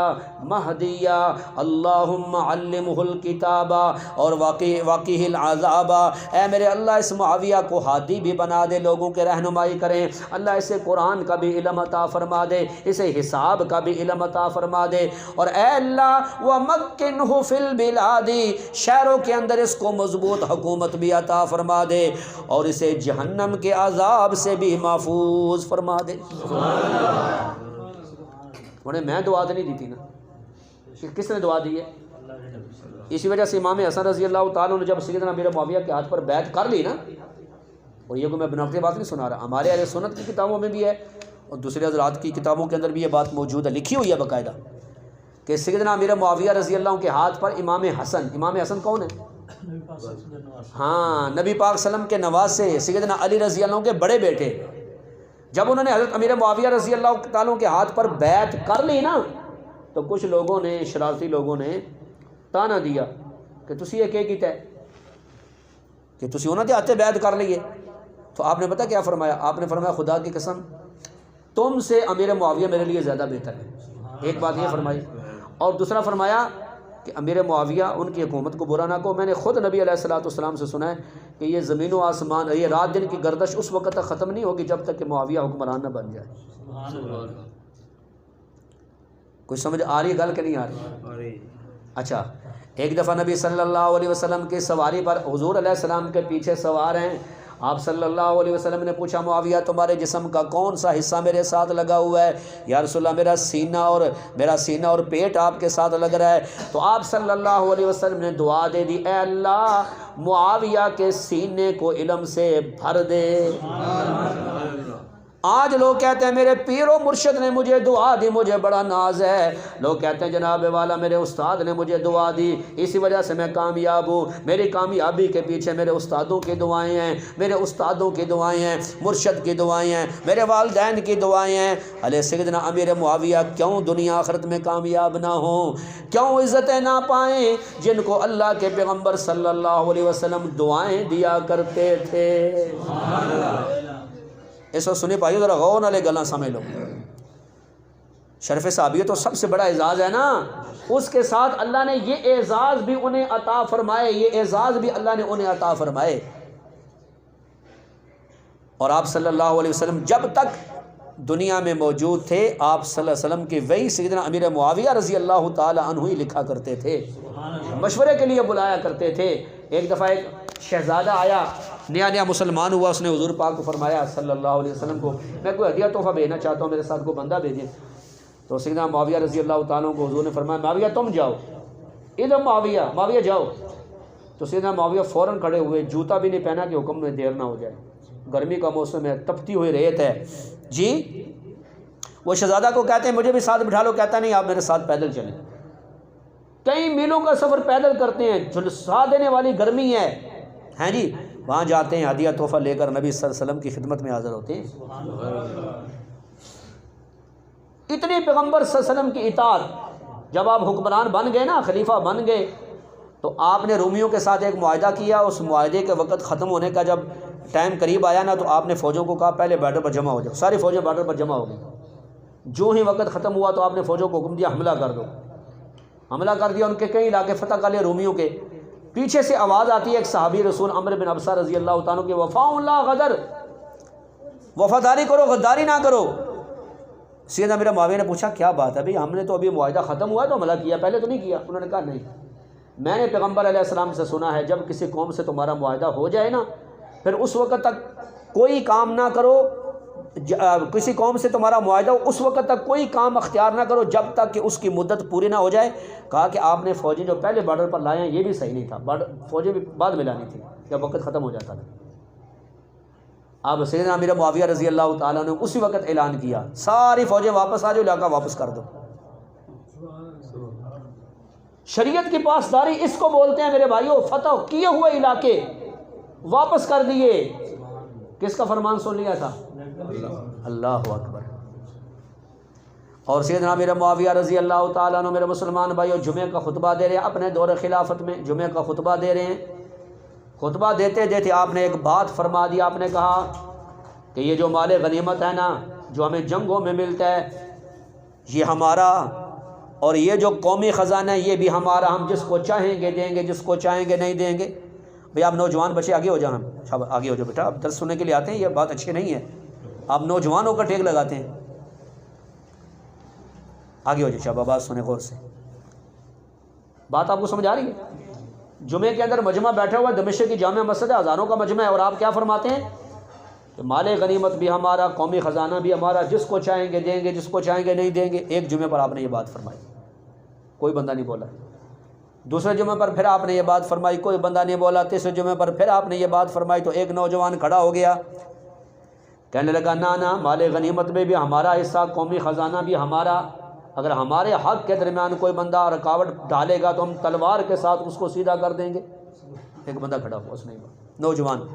مہدیہ اللہم علمہ الکتاب اور واقعہ العذاب. اے میرے اللہ اس معاویہ کو ہادی بھی بنا دے، لوگوں کے رہنمائی کریں. اللہ اسے قرآن کا بھی علم عطا فرما دے، اسے حساب کا بھی علم عطا فرما دے. اور اے اللہ ومکنہ فی البلاد، شہروں کے اندر اس کو مضبوط حکومت بھی عطا فرما دے اور اسے جہنم کے عذاب سے بھی محفوظ فرما دے. انہیں میں دعا تو نہیں دی تھی نا، کس نے دعا دی ہے؟ اسی وجہ سے امام حسن رضی اللہ تعالیٰ نے جب سیدنا امیر معاویہ کے ہاتھ پر بیعت کر لی نا، اور یہ کوئی میں بناوٹی بات نہیں سنا رہا، ہمارے اہل سنت کی کتابوں میں بھی ہے اور دوسرے حضرات کی کتابوں کے اندر بھی یہ بات موجود ہے، لکھی ہوئی ہے باقاعدہ کہ سیدنا امیر معاویہ رضی اللہ عنہ کے ہاتھ پر امام حسن کون ہے؟ ہاں، نبی پاک صلی اللہ علیہ وسلم کے نواسے سیدنا علی رضی اللہ عنہ کے بڑے بیٹے. جب انہوں نے حضرت امیر معاویہ رضی اللہ تعالیٰ کے ہاتھ پر بیعت کر لی نا، تو کچھ لوگوں نے، شرارتی لوگوں نے تانا دیا کہ تسی یہ کیا کیتا ہے کہ تسی انہوں نے ہاتھ بیعت کر لیے. تو آپ نے پتہ کیا فرمایا؟ آپ نے فرمایا خدا کی قسم تم سے امیر معاویہ میرے لیے زیادہ بہتر ہے. ایک بات یہ فرمائی، اور دوسرا فرمایا کہ امیر معاویہ ان کی حکومت کو برا نہ کہو. میں نے خود نبی علیہ الصلوۃ والسلام سے سنا ہے کہ یہ زمین و آسمان، یہ رات دن کی گردش اس وقت تک ختم نہیں ہوگی جب تک کہ معاویہ حکمران نہ بن جائے. کوئی سمجھ آ رہی ہے گل کہ نہیں آ رہی؟ اچھا، ایک دفعہ نبی صلی اللہ علیہ وسلم کی سواری پر حضور علیہ السلام کے پیچھے سوار ہیں. آپ صلی اللہ علیہ وسلم نے پوچھا معاویہ تمہارے جسم کا کون سا حصہ میرے ساتھ لگا ہوا ہے؟ یا رسول اللہ میرا سینہ اور پیٹ آپ کے ساتھ لگ رہا ہے. تو آپ صلی اللہ علیہ وسلم نے دعا دے دی، اے اللہ معاویہ کے سینے کو علم سے بھر دے. آج لوگ کہتے ہیں میرے پیر و مرشد نے مجھے دعا دی، مجھے بڑا ناز ہے. لوگ کہتے ہیں جناب والا میرے استاد نے مجھے دعا دی، اسی وجہ سے میں کامیاب ہوں. میری کامیابی کے پیچھے میرے استادوں کی دعائیں ہیں، میرے استادوں کی دعائیں ہیں، مرشد کی دعائیں ہیں، میرے والدین کی دعائیں ہیں. علیہ سیدنا امیر معاویہ کیوں دنیا آخرت میں کامیاب نہ ہوں، کیوں عزتیں نہ پائیں جن کو اللہ کے پیغمبر صلی اللہ علیہ وسلم دعائیں دیا کرتے تھے. اس وقت سنی پائیو ذرا غور نالے گلاں سمجھ لو. شرف صحابیت تو سب سے بڑا اعزاز ہے نا، اس کے ساتھ اللہ نے یہ اعزاز بھی انہیں عطا فرمائے، یہ اعزاز بھی اللہ نے انہیں عطا فرمائے۔ اور آپ صلی اللہ علیہ وسلم جب تک دنیا میں موجود تھے، آپ صلی اللہ علیہ وسلم کے وہی سیدنا امیر معاویہ رضی اللہ تعالی عنہ ہی لکھا کرتے تھے، مشورے کے لیے بلایا کرتے تھے۔ ایک دفعہ ایک شہزادہ آیا، نیا مسلمان ہوا، اس نے حضور پاک کو فرمایا صلی اللہ علیہ وسلم کو، میں کوئی ہدیہ تحفہ بھیجنا چاہتا ہوں، میرے ساتھ کوئی بندہ بھیجیں۔ تو سیدنا معاویہ رضی اللہ تعالیٰ کو حضور نے فرمایا معاویہ تم جاؤ، ادھر معاویہ جاؤ۔ تو سیدنا معاویہ فوراً کھڑے ہوئے، جوتا بھی نہیں پہنا کہ حکم میں دیر نہ ہو جائے، گرمی کا موسم ہے، تپتی ہوئی ریت ہے جی۔ وہ شہزادہ کو کہتے ہیں مجھے بھی ساتھ بٹھا لو، کہتا نہیں آپ میرے ساتھ پیدل چلیں۔ کئی میلوں کا سفر پیدل کرتے ہیں، جھلسا دینے والی گرمی ہے، ہیں جی، وہاں جاتے ہیں، ہدیہ تحفہ لے کر نبی صلی اللہ علیہ وسلم کی خدمت میں حاضر ہوتے ہیں۔ اتنی پیغمبر صلی اللہ علیہ وسلم کی اطاعت، جب آپ حکمران بن گئے نا، خلیفہ بن گئے، تو آپ نے رومیوں کے ساتھ ایک معاہدہ کیا۔ اس معاہدے کے وقت ختم ہونے کا جب ٹائم قریب آیا نا، تو آپ نے فوجوں کو کہا پہلے بارڈر پر جمع ہو جاؤ، ساری فوجیں بارڈر پر جمع ہو گئی۔ جو ہی وقت ختم ہوا تو آپ نے فوجوں کو حکم دیا حملہ کر دو، حملہ کر دیا، ان کے کئی علاقے فتح کر لیے رومیوں کے۔ پیچھے سے آواز آتی ہے ایک صحابی رسول عمرو بن ابسہ رضی اللہ تعالیٰ کے، وفاء لا غدر، وفاداری کرو، غداری نہ کرو۔ سیدنا امیر معاویہ نے پوچھا کیا بات ہے بھئی، ہم نے تو ابھی معاہدہ ختم ہوا ہے تو حملہ کیا، پہلے تو نہیں کیا۔ انہوں نے کہا نہیں، میں نے پیغمبر علیہ السلام سے سنا ہے جب کسی قوم سے تمہارا معاہدہ ہو جائے نا، پھر اس وقت تک کوئی کام نہ کرو، کسی قوم سے تمہارا معاہدہ ہو اس وقت تک کوئی کام اختیار نہ کرو جب تک کہ اس کی مدت پوری نہ ہو جائے۔ کہا کہ آپ نے فوجیں جو پہلے بارڈر پر لائے ہیں یہ بھی صحیح نہیں تھا، فوجیں بھی بعد میں لانی تھی جب وقت ختم ہو جاتا تھا۔ اب سیدنا امیر معاویہ رضی اللہ تعالیٰ نے اسی وقت اعلان کیا ساری فوجیں واپس آ جاؤ، علاقہ واپس کر دو۔ شریعت کی پاسداری اس کو بولتے ہیں میرے بھائیوں، فتح کیے ہوئے علاقے واپس کر دیے۔ کس کا فرمان سن لیا تھا؟ اللہ اکبر۔ اور سیدنا امیر معاویہ رضی اللہ تعالیٰ عنہ، میرے مسلمان بھائیوں، جمعے کا خطبہ دے رہے ہیں اپنے دور خلافت میں، جمعے کا خطبہ دے رہے ہیں۔ خطبہ دیتے دیتے آپ نے ایک بات فرما دی، آپ نے کہا کہ یہ جو مال غنیمت ہے نا، جو ہمیں جنگوں میں ملتا ہے، یہ ہمارا، اور یہ جو قومی خزانہ ہے یہ بھی ہمارا، ہم جس کو چاہیں گے دیں گے، جس کو چاہیں گے نہیں دیں گے۔ بھئی آپ نوجوان بچے آگے ہو جاؤ، ہم آگے ہو جاؤ بیٹا، آپ درس سننے کے لیے آتے ہیں، یہ بات اچھی نہیں ہے، آپ نوجوانوں کا ٹیک لگاتے ہیں۔ آگے ہو جاؤ شاہ بات سنیں غور سے، بات آپ کو سمجھ آ رہی ہے؟ جمعے کے اندر مجمع بیٹھا ہوا ہے، دمشق کی جامع مسجد ہے، ہزاروں کا مجمع ہے، اور آپ کیا فرماتے ہیں کہ مال غنیمت بھی ہمارا، قومی خزانہ بھی ہمارا، جس کو چاہیں گے دیں گے، جس کو چاہیں گے نہیں دیں گے۔ ایک جمعے پر آپ نے یہ بات فرمائی، کوئی بندہ نہیں بولا۔ دوسرے جمعے پر پھر آپ نے یہ بات فرمائی، کوئی بندہ نہیں بولا۔ تیسرے جمعے پر پھر آپ نے یہ بات فرمائی تو ایک نوجوان کھڑا ہو گیا، کہنے لگا نا مال غنیمت میں بھی ہمارا حصہ، قومی خزانہ بھی ہمارا، اگر ہمارے حق کے درمیان کوئی بندہ رکاوٹ ڈالے گا تو ہم تلوار کے ساتھ اس کو سیدھا کر دیں گے۔ ایک بندہ کھڑا ہوا، اس نے نوجوان۔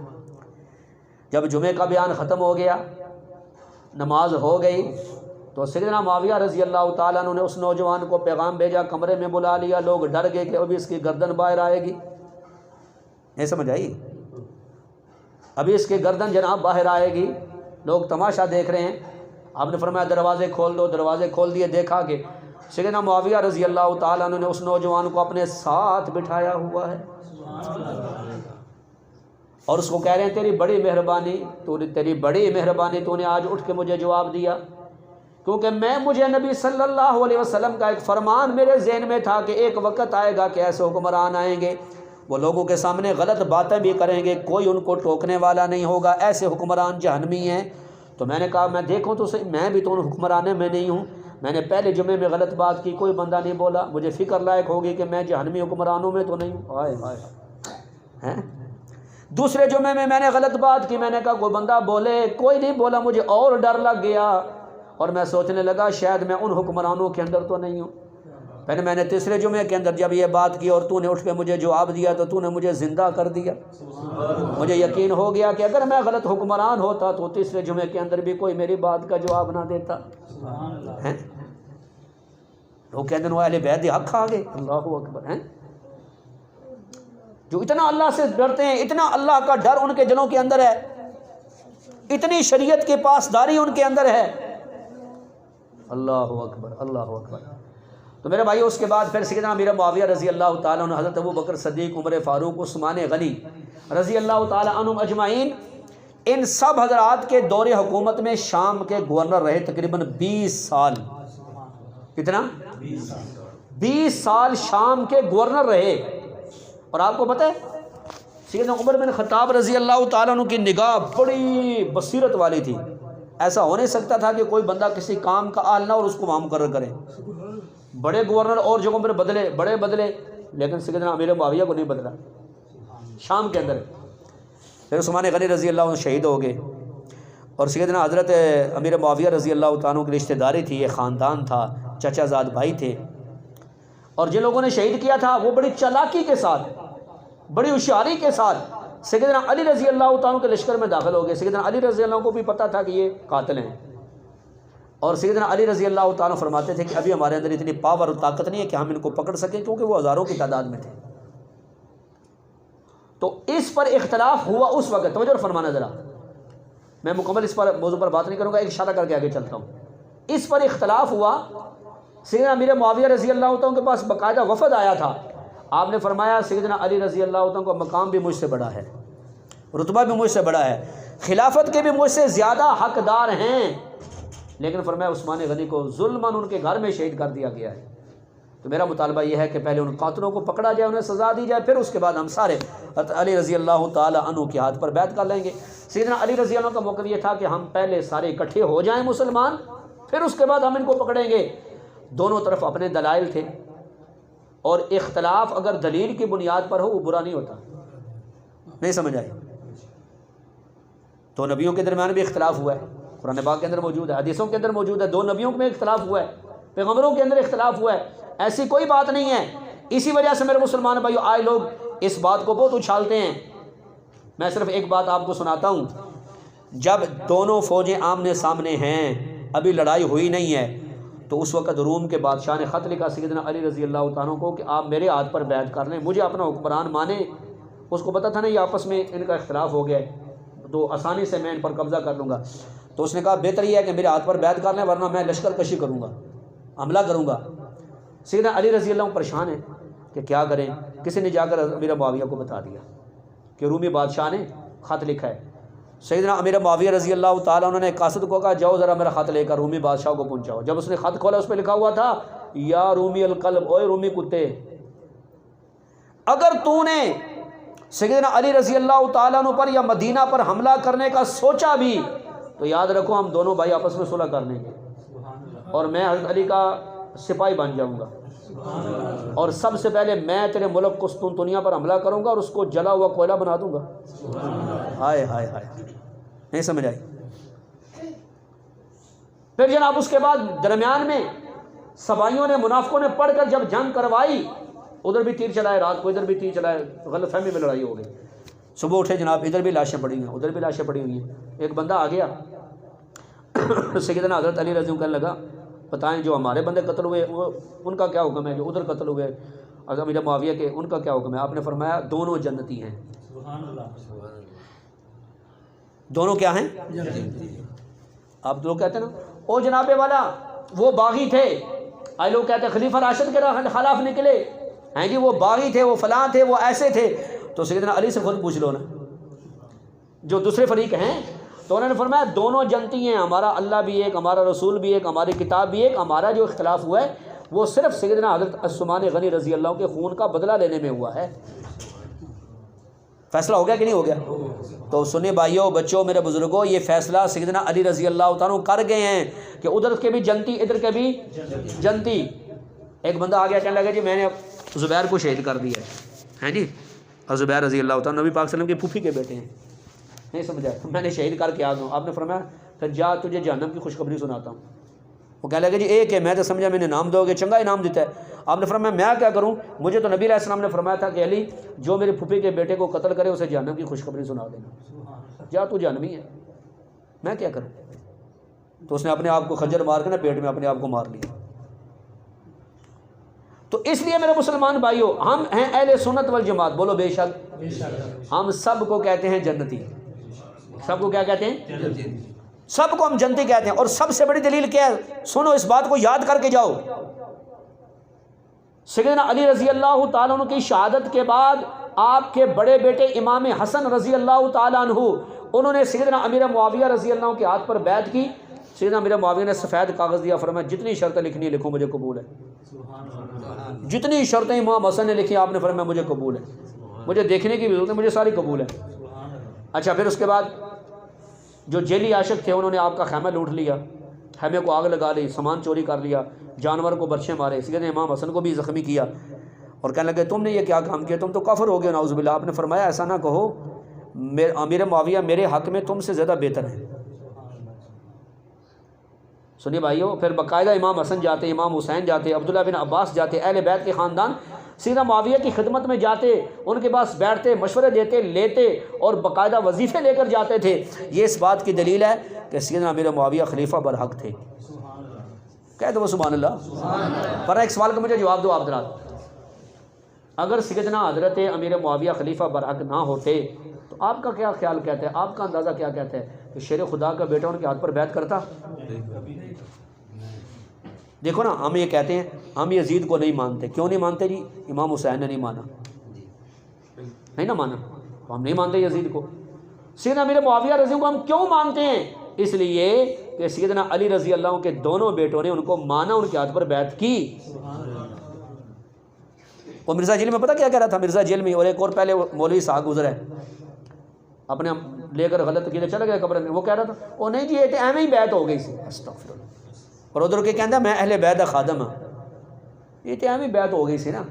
جب جمعے کا بیان ختم ہو گیا، نماز ہو گئی، تو سیدنا معاویہ رضی اللہ تعالیٰ عنہ نے اس نوجوان کو پیغام بھیجا، کمرے میں بلا لیا، لوگ ڈر گئے کہ ابھی اس کی گردن باہر آئے گی، نہیں سمجھ آئی؟ ابھی اس کی گردن جناب باہر آئے گی، لوگ تماشا دیکھ رہے ہیں۔ آپ نے فرمایا دروازے کھول دو، دروازے کھول دیے، دیکھا کہ سیدنا معاویہ رضی اللہ تعالیٰ عنہ نے اس نوجوان کو اپنے ساتھ بٹھایا ہوا ہے، اور اس کو کہہ رہے ہیں تیری بڑی مہربانی، تیری بڑی مہربانی، تو نے آج اٹھ کے مجھے جواب دیا، کیونکہ مجھے نبی صلی اللہ علیہ وسلم کا ایک فرمان میرے ذہن میں تھا کہ ایک وقت آئے گا کہ ایسے حکمران آئیں گے، وہ لوگوں کے سامنے غلط باتیں بھی کریں گے، کوئی ان کو ٹوکنے والا نہیں ہوگا، ایسے حکمران جہنمی ہیں۔ تو میں نے کہا میں دیکھوں تو صحیح، میں بھی تو ان حکمرانے میں نہیں ہوں، میں نے پہلے جمعے میں غلط بات کی، کوئی بندہ نہیں بولا، مجھے فکر لائق ہوگی کہ میں جہنمی حکمرانوں میں تو نہیں ہوں۔ ہائے ہائے ہیں۔ دوسرے جمعے میں نے غلط بات کی، میں نے کہا کوئی بندہ بولے، کوئی نہیں بولا، مجھے اور ڈر لگ گیا، اور میں سوچنے لگا شاید میں ان حکمرانوں کے اندر تو نہیں ہوں۔ پہلے میں نے تیسرے جمعے کے اندر جب یہ بات کی اور تو نے اٹھ کے مجھے جواب دیا تو نے مجھے زندہ کر دیا۔ مجھے یقین ہو گیا کہ اگر میں غلط حکمران ہوتا تو تیسرے جمعے کے اندر بھی کوئی میری بات کا جواب نہ دیتا۔ لوگ کہتے ہیں اہل بیت حق آ گئے، اللہ اکبر ہیں، جو اتنا اللہ سے ڈرتے ہیں، اتنا اللہ کا ڈر ان کے دلوں کے اندر ہے، اتنی شریعت کے پاسداری ان کے اندر ہے۔ اللہ اکبر اللہ اکبر۔ تو میرے بھائی اس کے بعد پھر سیدنا امیر معاویہ رضی اللہ تعالیٰ عنہ، حضرت ابو بکر صدیق، عمر فاروق، عثمان غنی رضی اللہ تعالیٰ عنہم اجمعین، ان سب حضرات کے دور حکومت میں شام کے گورنر رہے تقریباً 20 سال۔ کتنا؟ 20 سال شام کے گورنر رہے۔ اور آپ کو پتہ ہے سیدنا عمر بن خطاب رضی اللہ تعالیٰ عنہ کی نگاہ بڑی بصیرت والی تھی۔ ایسا ہو نہیں سکتا تھا کہ کوئی بندہ کسی کام کا اہل نہ اور اس کو وہاں مقرر کرے۔ بڑے گورنر اور جگہوں پر بدلے، بڑے بدلے، لیکن سیدنا امیر معاویہ کو نہیں بدلا شام کے اندر۔ پھر عثمان غنی رضی اللہ عنہ شہید ہو گئے، اور سیدنا حضرت امیر معاویہ رضی اللہ تعالیٰ عنہ کی رشتہ داری تھی، یہ خاندان تھا، چچا زاد بھائی تھے، اور جن لوگوں نے شہید کیا تھا وہ بڑی چالاکی کے ساتھ، بڑی ہوشیاری کے ساتھ سیدنا علی رضی اللہ تعالیٰ کے لشکر میں داخل ہو گئے۔ سیدنا علی رضی اللہ کو بھی پتہ تھا کہ یہ قاتل ہیں، اور سیدنا علی رضی اللہ تعالیٰ فرماتے تھے کہ ابھی ہمارے اندر اتنی پاور اور طاقت نہیں ہے کہ ہم ان کو پکڑ سکیں، کیونکہ وہ ہزاروں کی تعداد میں تھے۔ تو اس پر اختلاف ہوا اس وقت، توجہ فرمانا ذرا، میں مکمل اس پر موضوع پر بات نہیں کروں گا، ایک اشارہ کر کے آگے چلتا ہوں۔ اس پر اختلاف ہوا، سیدنا امیر معاویہ رضی اللہ تعالیٰ کے پاس باقاعدہ وفد آیا تھا۔ آپ نے فرمایا سیدنا علی رضی اللہ تعالیٰ کا مقام بھی مجھ سے بڑا ہے، رتبہ بھی مجھ سے بڑا ہے، خلافت کے بھی مجھ سے زیادہ حقدار ہیں، لیکن فرمایا عثمان غنی کو ظلماً ان کے گھر میں شہید کر دیا گیا ہے۔ تو میرا مطالبہ یہ ہے کہ پہلے ان قاتلوں کو پکڑا جائے، انہیں سزا دی جائے، پھر اس کے بعد ہم سارے علی رضی اللہ تعالیٰ عنہ کے ہاتھ پر بیعت کر لیں گے۔ سیدنا علی رضی اللہ عنہ کا موقف یہ تھا کہ ہم پہلے سارے اکٹھے ہو جائیں مسلمان، پھر اس کے بعد ہم ان کو پکڑیں گے۔ دونوں طرف اپنے دلائل تھے، اور اختلاف اگر دلیل کی بنیاد پر ہو وہ برا نہیں ہوتا۔ نہیں سمجھ آئی؟ تو نبیوں کے درمیان بھی اختلاف ہوا ہے، قرآن پاک کے اندر موجود ہے، حدیثوں کے اندر موجود ہے، دو نبیوں میں اختلاف ہوا ہے، پیغمبروں کے اندر اختلاف ہوا ہے، ایسی کوئی بات نہیں ہے۔ اسی وجہ سے میرے مسلمان بھائیو آج لوگ اس بات کو بہت اچھالتے ہیں۔ میں صرف ایک بات آپ کو سناتا ہوں، جب دونوں فوجیں آمنے سامنے ہیں، ابھی لڑائی ہوئی نہیں ہے، تو اس وقت روم کے بادشاہ نے خط لکھا سیدنا علی رضی اللہ تعالیٰ کو کہ آپ میرے ہاتھ پر بیعت کر لیں، مجھے اپنا حکمران مانیں۔ اس کو پتہ تھا نا یہ آپس میں ان کا اختلاف ہو گیا ہے، تو آسانی سے میں ان پر قبضہ کر لوں گا۔ تو اس نے کہا بہتر یہ ہے کہ میرے ہاتھ پر بیعت کر لیں، ورنہ میں لشکر کشی کروں گا، حملہ کروں گا۔ سیدنا علی رضی اللہ عنہ پریشان ہیں کہ کیا کریں۔ کسی نے جا کر امیر معاویہ کو بتا دیا کہ رومی بادشاہ نے خط لکھا ہے۔ سیدنا امیر معاویہ رضی اللہ تعالیٰ انہوں نے قاصد کو کہا جاؤ ذرا میرا خط لے کر رومی بادشاہ کو پہنچاؤ۔ جب اس نے خط کھولا اس پہ لکھا ہوا تھا یا رومی القلب، اوے رومی کتے، اگر تو نے سیدنا علی رضی اللہ تعالیٰ عنہ پر یا مدینہ پر حملہ کرنے کا سوچا بھی تو یاد رکھو ہم دونوں بھائی آپس میں صلح کر لیں گے، اور میں حضرت علی کا سپاہی بن جاؤں گا، اور سب سے پہلے میں تیرے ملک قسطنطنیہ پر حملہ کروں گا اور اس کو جلا ہوا کوئلہ بنا دوں گا۔ ہائے ہائے ہائے، نہیں سمجھ آئی؟ پھر جناب اس کے بعد درمیان میں سبائیوں نے، منافقوں نے پڑھ کر جب جنگ کروائی، ادھر بھی تیر چلائے، رات کو ادھر بھی تیر چلائے، غلط فہمی میں لڑائی ہو گئی۔ صبح اٹھے جناب ادھر بھی لاشیں پڑی ہیں، ادھر بھی لاشیں پڑی ہوئی ہیں۔ ایک بندہ آ گیا، سیدنا حضرت علی رضی اللہ عنہ کہنے لگا بتائیں جو ہمارے بندے قتل ہوئے وہ ان کا کیا حکم ہے، جو ادھر قتل ہوئے حضرت امیر معاویہ کے ان کا کیا حکم ہے؟ آپ نے فرمایا دونوں جنتی ہیں۔ دونوں کیا ہیں؟ آپ لوگ کہتے ہیں نا او جناب والا وہ باغی تھے، آئے لوگ کہتے ہیں خلیفہ راشد کے خلاف نکلے ہیں جی، وہ باغی تھے، وہ فلاں تھے، وہ ایسے تھے۔ تو سیدنا علی سے خود پوچھ لو نا جو دوسرے فریق ہیں، تو انہوں نے فرمایا دونوں جنتی ہیں، ہمارا اللہ بھی ایک، ہمارا رسول بھی ایک، ہماری کتاب بھی ایک، ہمارا جو اختلاف ہوا ہے وہ صرف سیدنا حضرت عثمان غنی رضی اللہ کے خون کا بدلہ لینے میں ہوا ہے۔ فیصلہ ہو گیا کہ نہیں ہو گیا؟ تو سنیں بھائیوں، بچوں، میرے بزرگوں، یہ فیصلہ سیدنا علی رضی اللہ تعالیٰ کر گئے ہیں کہ ادھر کے بھی جنتی ادھر کے بھی جنتی۔ ایک بندہ آ گیا کہنے لگا جی میں نے زبیر کو شہید کر دیا ہے جی، اور زبیر رضی اللہ تعالیٰ نبی پاک صلی اللہ علیہ وسلم کی پھوپھی کے بیٹے ہیں، نہیں سمجھا، میں نے شہید کر کے آ دوں۔ آپ نے فرمایا پھر جا تجھے جہنم کی خوشخبری سناتا ہوں۔ وہ کہنے لگا جی ایک ہے، میں تو سمجھا میں نے انعام دو گے، چنگا انعام دیتا ہے۔ آپ نے فرمایا میں کیا کروں، مجھے تو نبی علیہ السلام نے فرمایا تھا کہ علی جو میری پھوپھی کے بیٹے کو قتل کرے اسے جہنم کی خوشخبری سنا دینا، جا تو جہنمی ہے، میں کیا کروں۔ تو اس نے اپنے آپ کو خنجر مار کے نا پیٹ میں اپنے آپ کو مار لیا۔ تو اس لیے میرے مسلمان بھائیوں، ہم ہیں اہل سنت والجماعت، بولو بے شک، ہم سب کو کہتے ہیں جنتی، سب کو کیا کہتے ہیں؟ سب کو ہم جنتی کہتے ہیں. اور سب سے بڑی دلیل کیا ہے؟ سنو اس بات کو یاد کر کے جاؤ. سیدنا علی رضی اللہ تعالیٰ عنہ کی شہادت کے بعد آپ کے بڑے بیٹے امام حسن رضی اللہ تعالیٰ عنہ انہوں نے سیدنا امیر معاویہ رضی اللہ عنہ کے ہاتھ پر بیعت کی. سیدنا امیر معاویہ نے سفید کاغذ دیا، فرمایا جتنی شرطیں لکھنی ہے لکھو، مجھے قبول ہے. جتنی شرطیں امام حسن نے لکھی آپ نے فرمایا مجھے قبول ہے، مجھے دیکھنے کی بھی ضرورت ہے، مجھے ساری قبول ہے. اچھا پھر اس کے بعد جو جیلی عاشق تھے انہوں نے آپ کا خیمہ لوٹ لیا، خیمے کو آگ لگا لی، سامان چوری کر لیا، جانور کو برچے مارے، سیدنا امام حسن کو بھی زخمی کیا اور کہنے لگے تم نے یہ کیا کام کیا، تم تو کافر ہو گئے نعوذ باللہ. آپ نے فرمایا ایسا نہ کہو، امیر معاویہ میرے حق میں تم سے زیادہ بہتر ہے. سنیے بھائیو، پھر باقاعدہ امام حسن جاتے، امام حسین جاتے، عبداللہ بن عباس جاتے، اہل بیت کے خاندان سیدنا معاویہ کی خدمت میں جاتے، ان کے پاس بیٹھتے، مشورے دیتے، لیتے اور باقاعدہ وظیفے لے کر جاتے تھے. یہ اس بات کی دلیل ہے کہ سیدنا امیر معاویہ خلیفہ برحق تھے. کہہ دو سبحان اللہ. پر ایک سوال کا مجھے جواب دو آپ حضرات، اگر سیدنا حضرت امیر معاویہ خلیفہ برحق نہ ہوتے تو آپ کا کیا خیال کہتا ہے، آپ کا اندازہ کیا کہتا ہے کہ شیر خدا کا بیٹا ان کے ہاتھ پر بیعت کرتا؟ دیکھو نا، ہم یہ کہتے ہیں ہم یزید کو نہیں مانتے. کیوں نہیں مانتے جی؟ امام حسین نے نہیں مانا، نہیں نا مانا، ہم نہیں مانتے یزید کو. سیدنا امیر معاویہ رضی اللہ عنہ کو ہم کیوں مانتے ہیں؟ اس لیے کہ سیدنا علی رضی اللہ عنہ کے دونوں بیٹوں نے ان کو مانا، ان کے ہاتھ پر بیعت کی. وہ مرزا جیل میں پتہ کیا کہہ رہا تھا؟ مرزا جیل میں، اور ایک اور پہلے مولوی صاحب گزرا ہے اپنے لے کر غلط کیے چلا گیا قبر میں، وہ کہہ رہا تھا وہ نہیں جی یہ تو ایویں ہی بیعت ہو گئی سی. استغفر اللہ. اور ادھر کے کہتا میں اہل بیت دا خادم ہاں، یہ تو ایویں بیعت ہو گئی سی نا.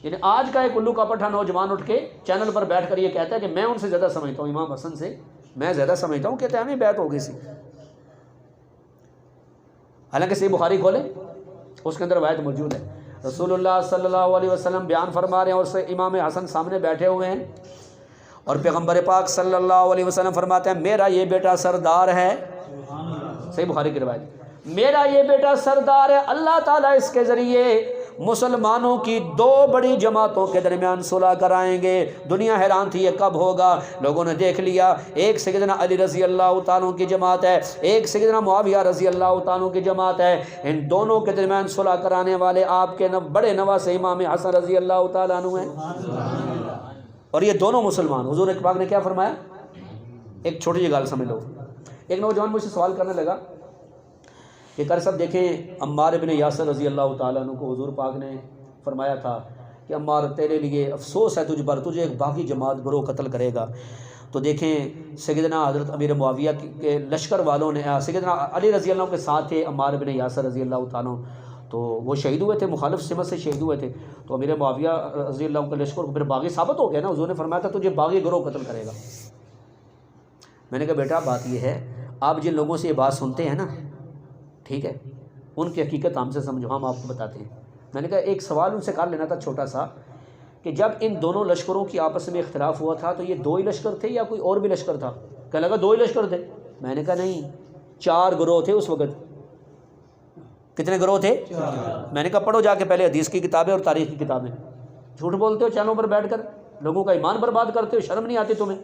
یعنی آج کا ایک الو کا پٹھا نوجوان اٹھ کے چینل پر بیٹھ کر یہ کہتا ہے کہ میں ان سے زیادہ سمجھتا ہوں، امام حسن سے میں زیادہ سمجھتا ہوں کہ ایویں بیعت ہو گئی سی. حالانکہ صحیح بخاری کھولے اس کے اندر روایت موجود ہے. رسول اللہ صلی اللہ علیہ وسلم بیان فرما رہے ہیں اور امام حسن سامنے بیٹھے ہوئے ہیں اور پیغمبر پاک صلی اللہ علیہ وسلم فرماتے ہیں میرا یہ بیٹا سردار ہے. صحیح بخاری کی روایت، میرا یہ بیٹا سردار ہے، اللہ تعالیٰ اس کے ذریعے مسلمانوں کی دو بڑی جماعتوں کے درمیان صلح کرائیں گے. دنیا حیران تھی یہ کب ہوگا، لوگوں نے دیکھ لیا. ایک سیدنا علی رضی اللہ تعالیٰ کی جماعت ہے، ایک سیدنا معاویہ رضی اللہ تعالیٰ کی جماعت ہے. ان دونوں کے درمیان صلح کرانے والے آپ کے بڑے نواسے امام حسن رضی اللہ تعالیٰ عنہ ہیں، اور یہ دونوں مسلمان. حضور پاک نے کیا فرمایا؟ ایک چھوٹی سی گال سمجھ لو. ایک نوجوان مجھ سے سوال کرنے لگا کہ کر صاحب دیکھیں عمار بن یاسر رضی اللہ تعالیٰ عنہ کو حضور پاک نے فرمایا تھا کہ عمار تیرے لیے افسوس ہے تجھ پر، تجھے ایک باغی جماعت گروہ قتل کرے گا. تو دیکھیں سیدنا حضرت امیر معاویہ کے لشکر والوں نے سیدنا علی رضی اللہ عنہ کے ساتھ تھے عمار بن یاسر رضی اللہ تعالیٰ عنہ، تو وہ شہید ہوئے تھے، مخالف سمت سے شہید ہوئے تھے. تو امیر معاویہ رضی اللہ عنہ کے لشکر کو پھر باغی ثابت ہو گیا نا. حضور نے فرمایا تھا تجھے باغی گروہ قتل کرے گا. میں نے کہا بیٹا بات یہ ہے آپ جن لوگوں سے یہ بات سنتے ہیں نا، ٹھیک ہے، ان کی حقیقت ہم سے سمجھو، ہم آپ کو بتاتے ہیں. میں نے کہا ایک سوال ان سے کر لینا تھا چھوٹا سا کہ جب ان دونوں لشکروں کی آپس میں اختلاف ہوا تھا تو یہ دو ہی لشکر تھے یا کوئی اور بھی لشکر تھا؟ کہنے لگا دو ہی لشکر تھے. میں نے کہا نہیں، 4 گروہ تھے اس وقت. کتنے گروہ تھے؟ 4. میں نے کہا پڑھو جا کے پہلے حدیث کی کتابیں اور تاریخ کی کتابیں. جھوٹ بولتے ہو چینلوں پر بیٹھ کر، لوگوں کا ایمان برباد کرتے ہو، شرم نہیں آتی تمہیں؟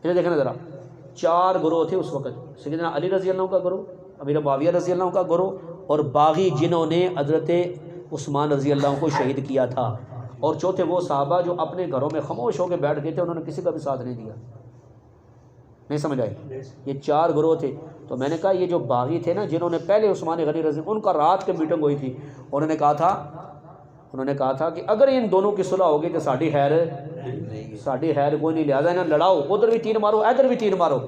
پھر دیکھنا ذرا، 4 گروہ تھے اس وقت. سیدنا علی رضی اللہ عنہ کا گروہ، امیر معاویہ رضی اللہ عنہ کا گروہ، اور باغی جنہوں نے حضرت عثمان رضی اللہ عنہ کو شہید کیا تھا، اور چوتھے وہ صحابہ جو اپنے گھروں میں خاموش ہو کے بیٹھ گئے تھے، انہوں نے کسی کا بھی ساتھ نہیں دیا. نہیں سمجھ آئے؟ یہ 4 گروہ تھے. تو میں نے کہا یہ جو باغی تھے نا جنہوں نے پہلے عثمان غنی رضی ان کا رات کے میٹنگ ہوئی تھی، انہوں نے کہا تھا کہ اگر ان دونوں کی صلح ہوگی تو ساڈی خیر کوئی نہیں، لہٰذا انہیں لڑاؤ، ادھر بھی 3 مارو ادھر بھی 3 مارو.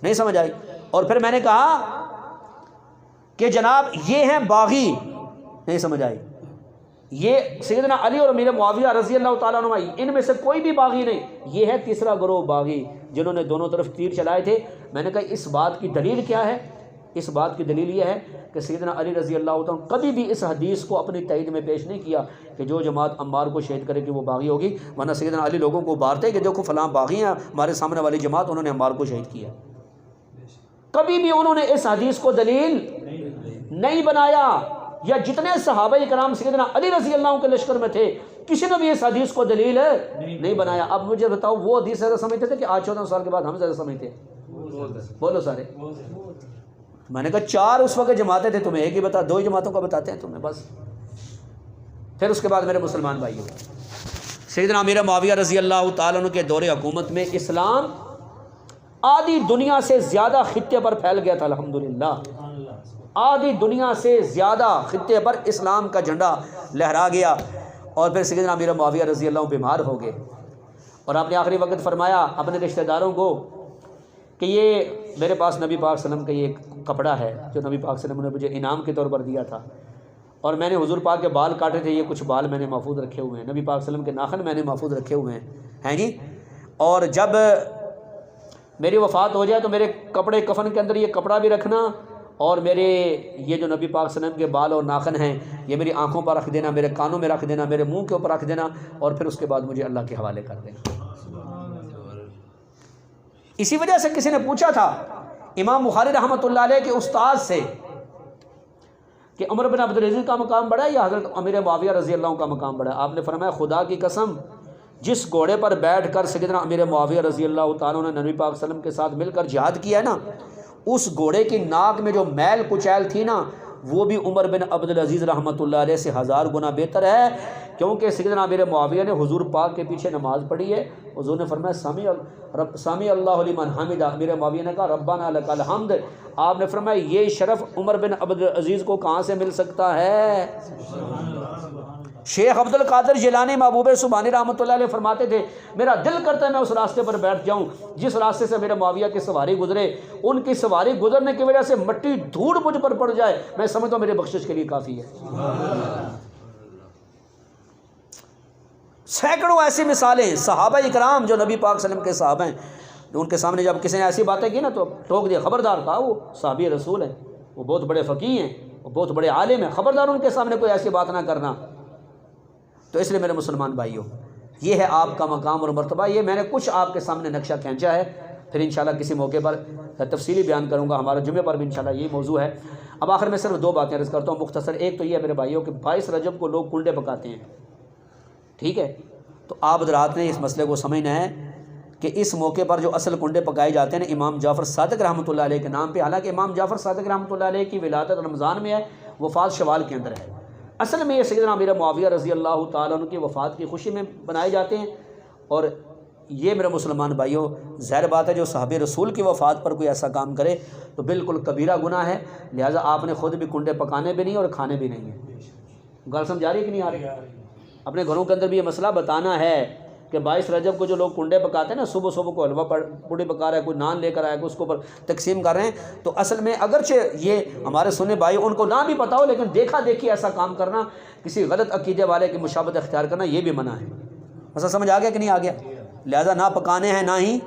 نہیں سمجھ آئی؟ اور پھر میں نے کہا کہ جناب یہ ہیں باغی. نہیں سمجھ آئی؟ یہ سیدنا علی اور امیر معاویہ رضی اللہ تعالیٰ عنہ ان میں سے کوئی بھی باغی نہیں، یہ ہے تیسرا گروہ باغی جنہوں نے دونوں طرف تیر چلائے تھے. میں نے کہا اس بات کی دلیل کیا ہے؟ اس بات کی دلیل یہ ہے کہ سیدنا علی رضی اللہ تعالیٰ کبھی بھی اس حدیث کو اپنی تائید میں پیش نہیں کیا کہ جو جماعت عمار کو شہید کرے گی وہ باغی ہوگی، ورنہ سیدنا علی لوگوں کو ابھارتے کہ دیکھو فلاں باغی ہیں، ہمارے سامنے والی جماعت انہوں نے عمار کو شہید کیا. کبھی بھی انہوں نے اس حدیث کو دلیل نہیں بنایا. یا جتنے صحابہ کرام سیدنا علی رضی اللہ عنہ کے لشکر میں تھے کسی نے بھی اس حدیث کو دلیل نہیں بنایا. اب مجھے بتاؤ وہ حدیث زیادہ سمجھتے تھے کہ آج 14 سال کے بعد ہم زیادہ سمجھتے ہیں؟ بولو سارے. میں نے کہا 4 اس وقت جماعتیں تھے, تمہیں ایک ہی بتا, 2 ہی جماعتوں کا بتاتے ہیں تمہیں بس. پھر اس کے بعد میرے مسلمان بھائیوں, سیدنا امیر معاویہ رضی اللہ تعالیٰ عنہ کے دور حکومت میں اسلام آدھی دنیا سے زیادہ خطے پر پھیل گیا تھا. الحمدللہ آدھی دنیا سے زیادہ خطے پر اسلام کا جھنڈا لہرا گیا. اور پھر سیدنا امیر معاویہ رضی اللہ عنہ بیمار ہو گئے, اور آپ نے آخری وقت فرمایا اپنے رشتہ داروں کو کہ یہ میرے پاس نبی پاک صلی اللہ علیہ وسلم کا یہ کپڑا ہے جو نبی پاک صلی اللہ علیہ وسلم نے مجھے انعام کے طور پر دیا تھا, اور میں نے حضور پاک کے بال کاٹے تھے, یہ کچھ بال میں نے محفوظ رکھے ہوئے ہیں, نبی پاک صلی اللہ علیہ وسلم کے ناخن میں نے محفوظ رکھے ہوئے ہیں جی. اور جب میری وفات ہو جائے تو میرے کپڑے کفن کے اندر یہ کپڑا بھی رکھنا, اور میرے یہ جو نبی پاک صلی اللہ علیہ وسلم کے بال اور ناخن ہیں یہ میری آنکھوں پر رکھ دینا, میرے کانوں میں رکھ دینا, میرے منہ کے اوپر رکھ دینا, اور پھر اس کے بعد مجھے اللہ کے حوالے کر دینا. اسی وجہ سے کسی نے پوچھا تھا امام بخاری رحمۃ اللہ علیہ کے استاد سے کہ عمر بن عبدالعزیز کا مقام بڑا ہے یا حضرت امیر معاویہ رضی اللہ عنہ کا مقام بڑا ہے؟ آپ نے فرمایا خدا کی قسم جس گھوڑے پر بیٹھ کر سیدنا امیر معاویہ رضی اللہ تعالیٰ نے نبی پاک صلی اللہ علیہ وسلم کے ساتھ مل کر جہاد کیا ہے نا, اس گھوڑے کی ناک میں جو میل کچیل تھی نا وہ بھی عمر بن عبدالعزیز رحمۃ اللہ علیہ سے 1000 گنا بہتر ہے, کیونکہ سیدنا امیر معاویہ نے حضور پاک کے پیچھے نماز پڑھی ہے. حضور نے فرمایا سمی اللہ لمن حمدہ, امیر معاویہ نے کہا ربنا لک الحمد. آپ نے فرمایا یہ شرف عمر بن عبدالعزیز کو کہاں سے مل سکتا ہے؟ شیخ عبد القادر جیلانی محبوب سبحانی رحمۃ اللہ علیہ فرماتے تھے میرا دل کرتا ہے میں اس راستے پر بیٹھ جاؤں جس راستے سے میرے معاویہ کی سواری گزرے, ان کی سواری گزرنے کی وجہ سے مٹی دھوڑ مجھ پر پڑ جائے, میں سمجھتا ہوں میرے بخشش کے لیے کافی ہے. سینکڑوں ایسی مثالیں صحابہ اکرام جو نبی پاک صلی اللہ علیہ وسلم کے صحابہ ہیں, ان کے سامنے جب کسی نے ایسی باتیں کی نا تو ٹوک دیا, خبردار تھا وہ صحابی رسول ہیں, وہ بہت بڑے فقیہ ہیں, وہ بہت بڑے عالم ہیں, خبردار ان کے سامنے کوئی ایسی بات نہ کرنا. تو اس لیے میرے مسلمان بھائیوں یہ ہے آپ کا مقام اور مرتبہ. یہ میں نے کچھ آپ کے سامنے نقشہ کھینچا ہے, پھر انشاءاللہ کسی موقع پر تفصیلی بیان کروں گا. ہمارا جمعے پر بھی انشاءاللہ یہی موضوع ہے. اب آخر میں صرف 2 باتیں عرض کرتا ہوں مختصر. ایک تو یہ ہے میرے بھائیوں کہ 22 رجب کو لوگ کنڈے پکاتے ہیں, ٹھیک ہے, تو آپ حضرات نے اس مسئلے کو سمجھنا ہے کہ اس موقع پر جو اصل کنڈے پکائے جاتے ہیں امام جعفر صادق رحمۃ اللہ علیہ کے نام پہ, حالانکہ امام جعفر صادق رحمۃ اللہ علیہ کی ولادت رمضان میں ہے, وفات شوال کے اندر ہے. اصل میں یہ سیدنا امیر معاویہ رضی اللہ تعالیٰ عنہ کی وفات کی خوشی میں بنائے جاتے ہیں. اور یہ میرے مسلمان بھائیوں ظاہر بات ہے جو صحابی رسول کی وفات پر کوئی ایسا کام کرے تو بالکل کبیرہ گناہ ہے, لہٰذا آپ نے خود بھی کنڈے پکانے بھی نہیں اور کھانے بھی نہیں ہیں. گل سمجھ آ رہی ہے کہ نہیں آ رہی؟ اپنے گھروں کے اندر بھی یہ مسئلہ بتانا ہے کہ 22 رجب کو جو لوگ کنڈے پکاتے ہیں نا, صبح صبح کو حلوہ پوڑی پکا رہا ہے, کوئی نان لے کر آیا, کوئی اس کو اوپر تقسیم کر رہے ہیں, تو اصل میں اگرچہ یہ ہمارے سننے بھائی ان کو نہ بھی پتہ ہو لیکن دیکھا دیکھی ایسا کام کرنا, کسی غلط عقیدے والے کی مشابہت اختیار کرنا, یہ بھی منع ہے. مسئلہ سمجھ آ گیا کہ نہیں آ گیا؟ لہٰذا نہ پکانے ہیں نہ ہی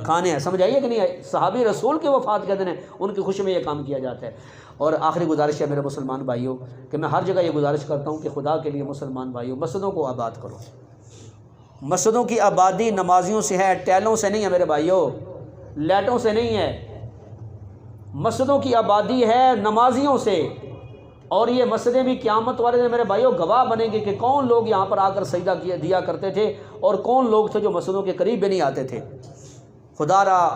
کھانے ہیں. سمجھ آئیے کہ نہیں آئی؟ صحابی رسول کی وفات کے دن ہے, ان کی خوشی میں یہ کام کیا جاتا ہے. اور آخری گزارش ہے میرے مسلمان بھائیوں کہ میں ہر جگہ یہ گزارش کرتا ہوں کہ خدا کے لیے مسلمان بھائیوں مسجدوں کو آباد کرو. مسجدوں کی آبادی نمازیوں سے ہے, ٹیلوں سے نہیں ہے میرے بھائیوں, لیٹوں سے نہیں ہے. مسجدوں کی آبادی ہے نمازیوں سے, اور یہ مسجدیں بھی قیامت والے دن میرے بھائیوں گواہ بنیں گے کہ کون لوگ یہاں پر آ کر سجدہ دیا کرتے تھے اور کون لوگ تھے جو مسجدوں کے قریب بھی نہیں آتے تھے. خدا را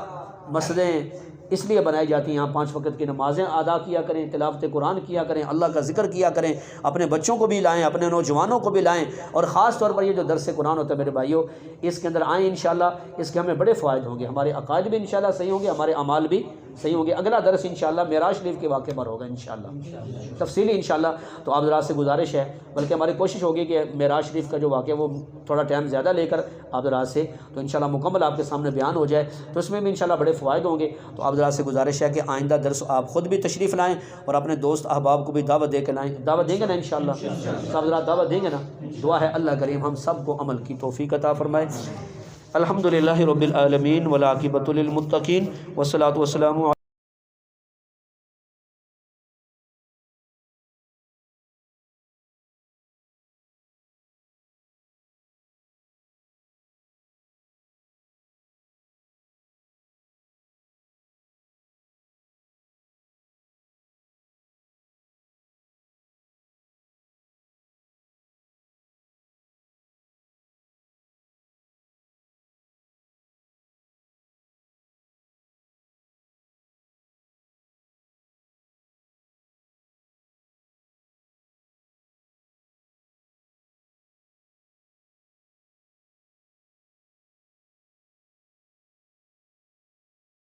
مسجدیں اس لیے بنائی جاتی ہیں, یہاں 5 وقت کی نمازیں ادا کیا کریں, تلاوت قرآن کیا کریں, اللہ کا ذکر کیا کریں, اپنے بچوں کو بھی لائیں, اپنے نوجوانوں کو بھی لائیں, اور خاص طور پر یہ جو درس قرآن ہوتا ہے میرے بھائیوں اس کے اندر آئیں انشاءاللہ. اس کے ہمیں بڑے فوائد ہوں گے, ہمارے عقائد بھی انشاءاللہ صحیح ہوں گے, ہمارے اعمال بھی صحیح ہوں گے. اگلا درس انشاءاللہ معراج شریف کے واقعے پر ہوگا انشاءاللہ تفصیلی انشاءاللہ. تو آپ حضرات سے گزارش ہے, بلکہ ہماری کوشش ہوگی کہ معراج شریف کا جو واقعہ وہ تھوڑا ٹائم زیادہ لے کر آپ حضرات سے تو انشاءاللہ مکمل آپ کے سامنے بیان ہو جائے, تو اس میں بھی انشاءاللہ بڑے فوائد ہوں گے. تو آپ حضرات سے گزارش ہے کہ آئندہ درس آپ خود بھی تشریف لائیں اور اپنے دوست احباب کو بھی دعوت دے کے لائیں. دعوت دیں گے نا انشاءاللہ؟ صاحب حضرات دعوت دیں گے نا؟ دعا ہے اللہ کریم ہم سب کو عمل کی توفیق عطا فرمائے. الحمدللہ رب العالمین والعاقبۃ للمتقین والصلاۃ والسلام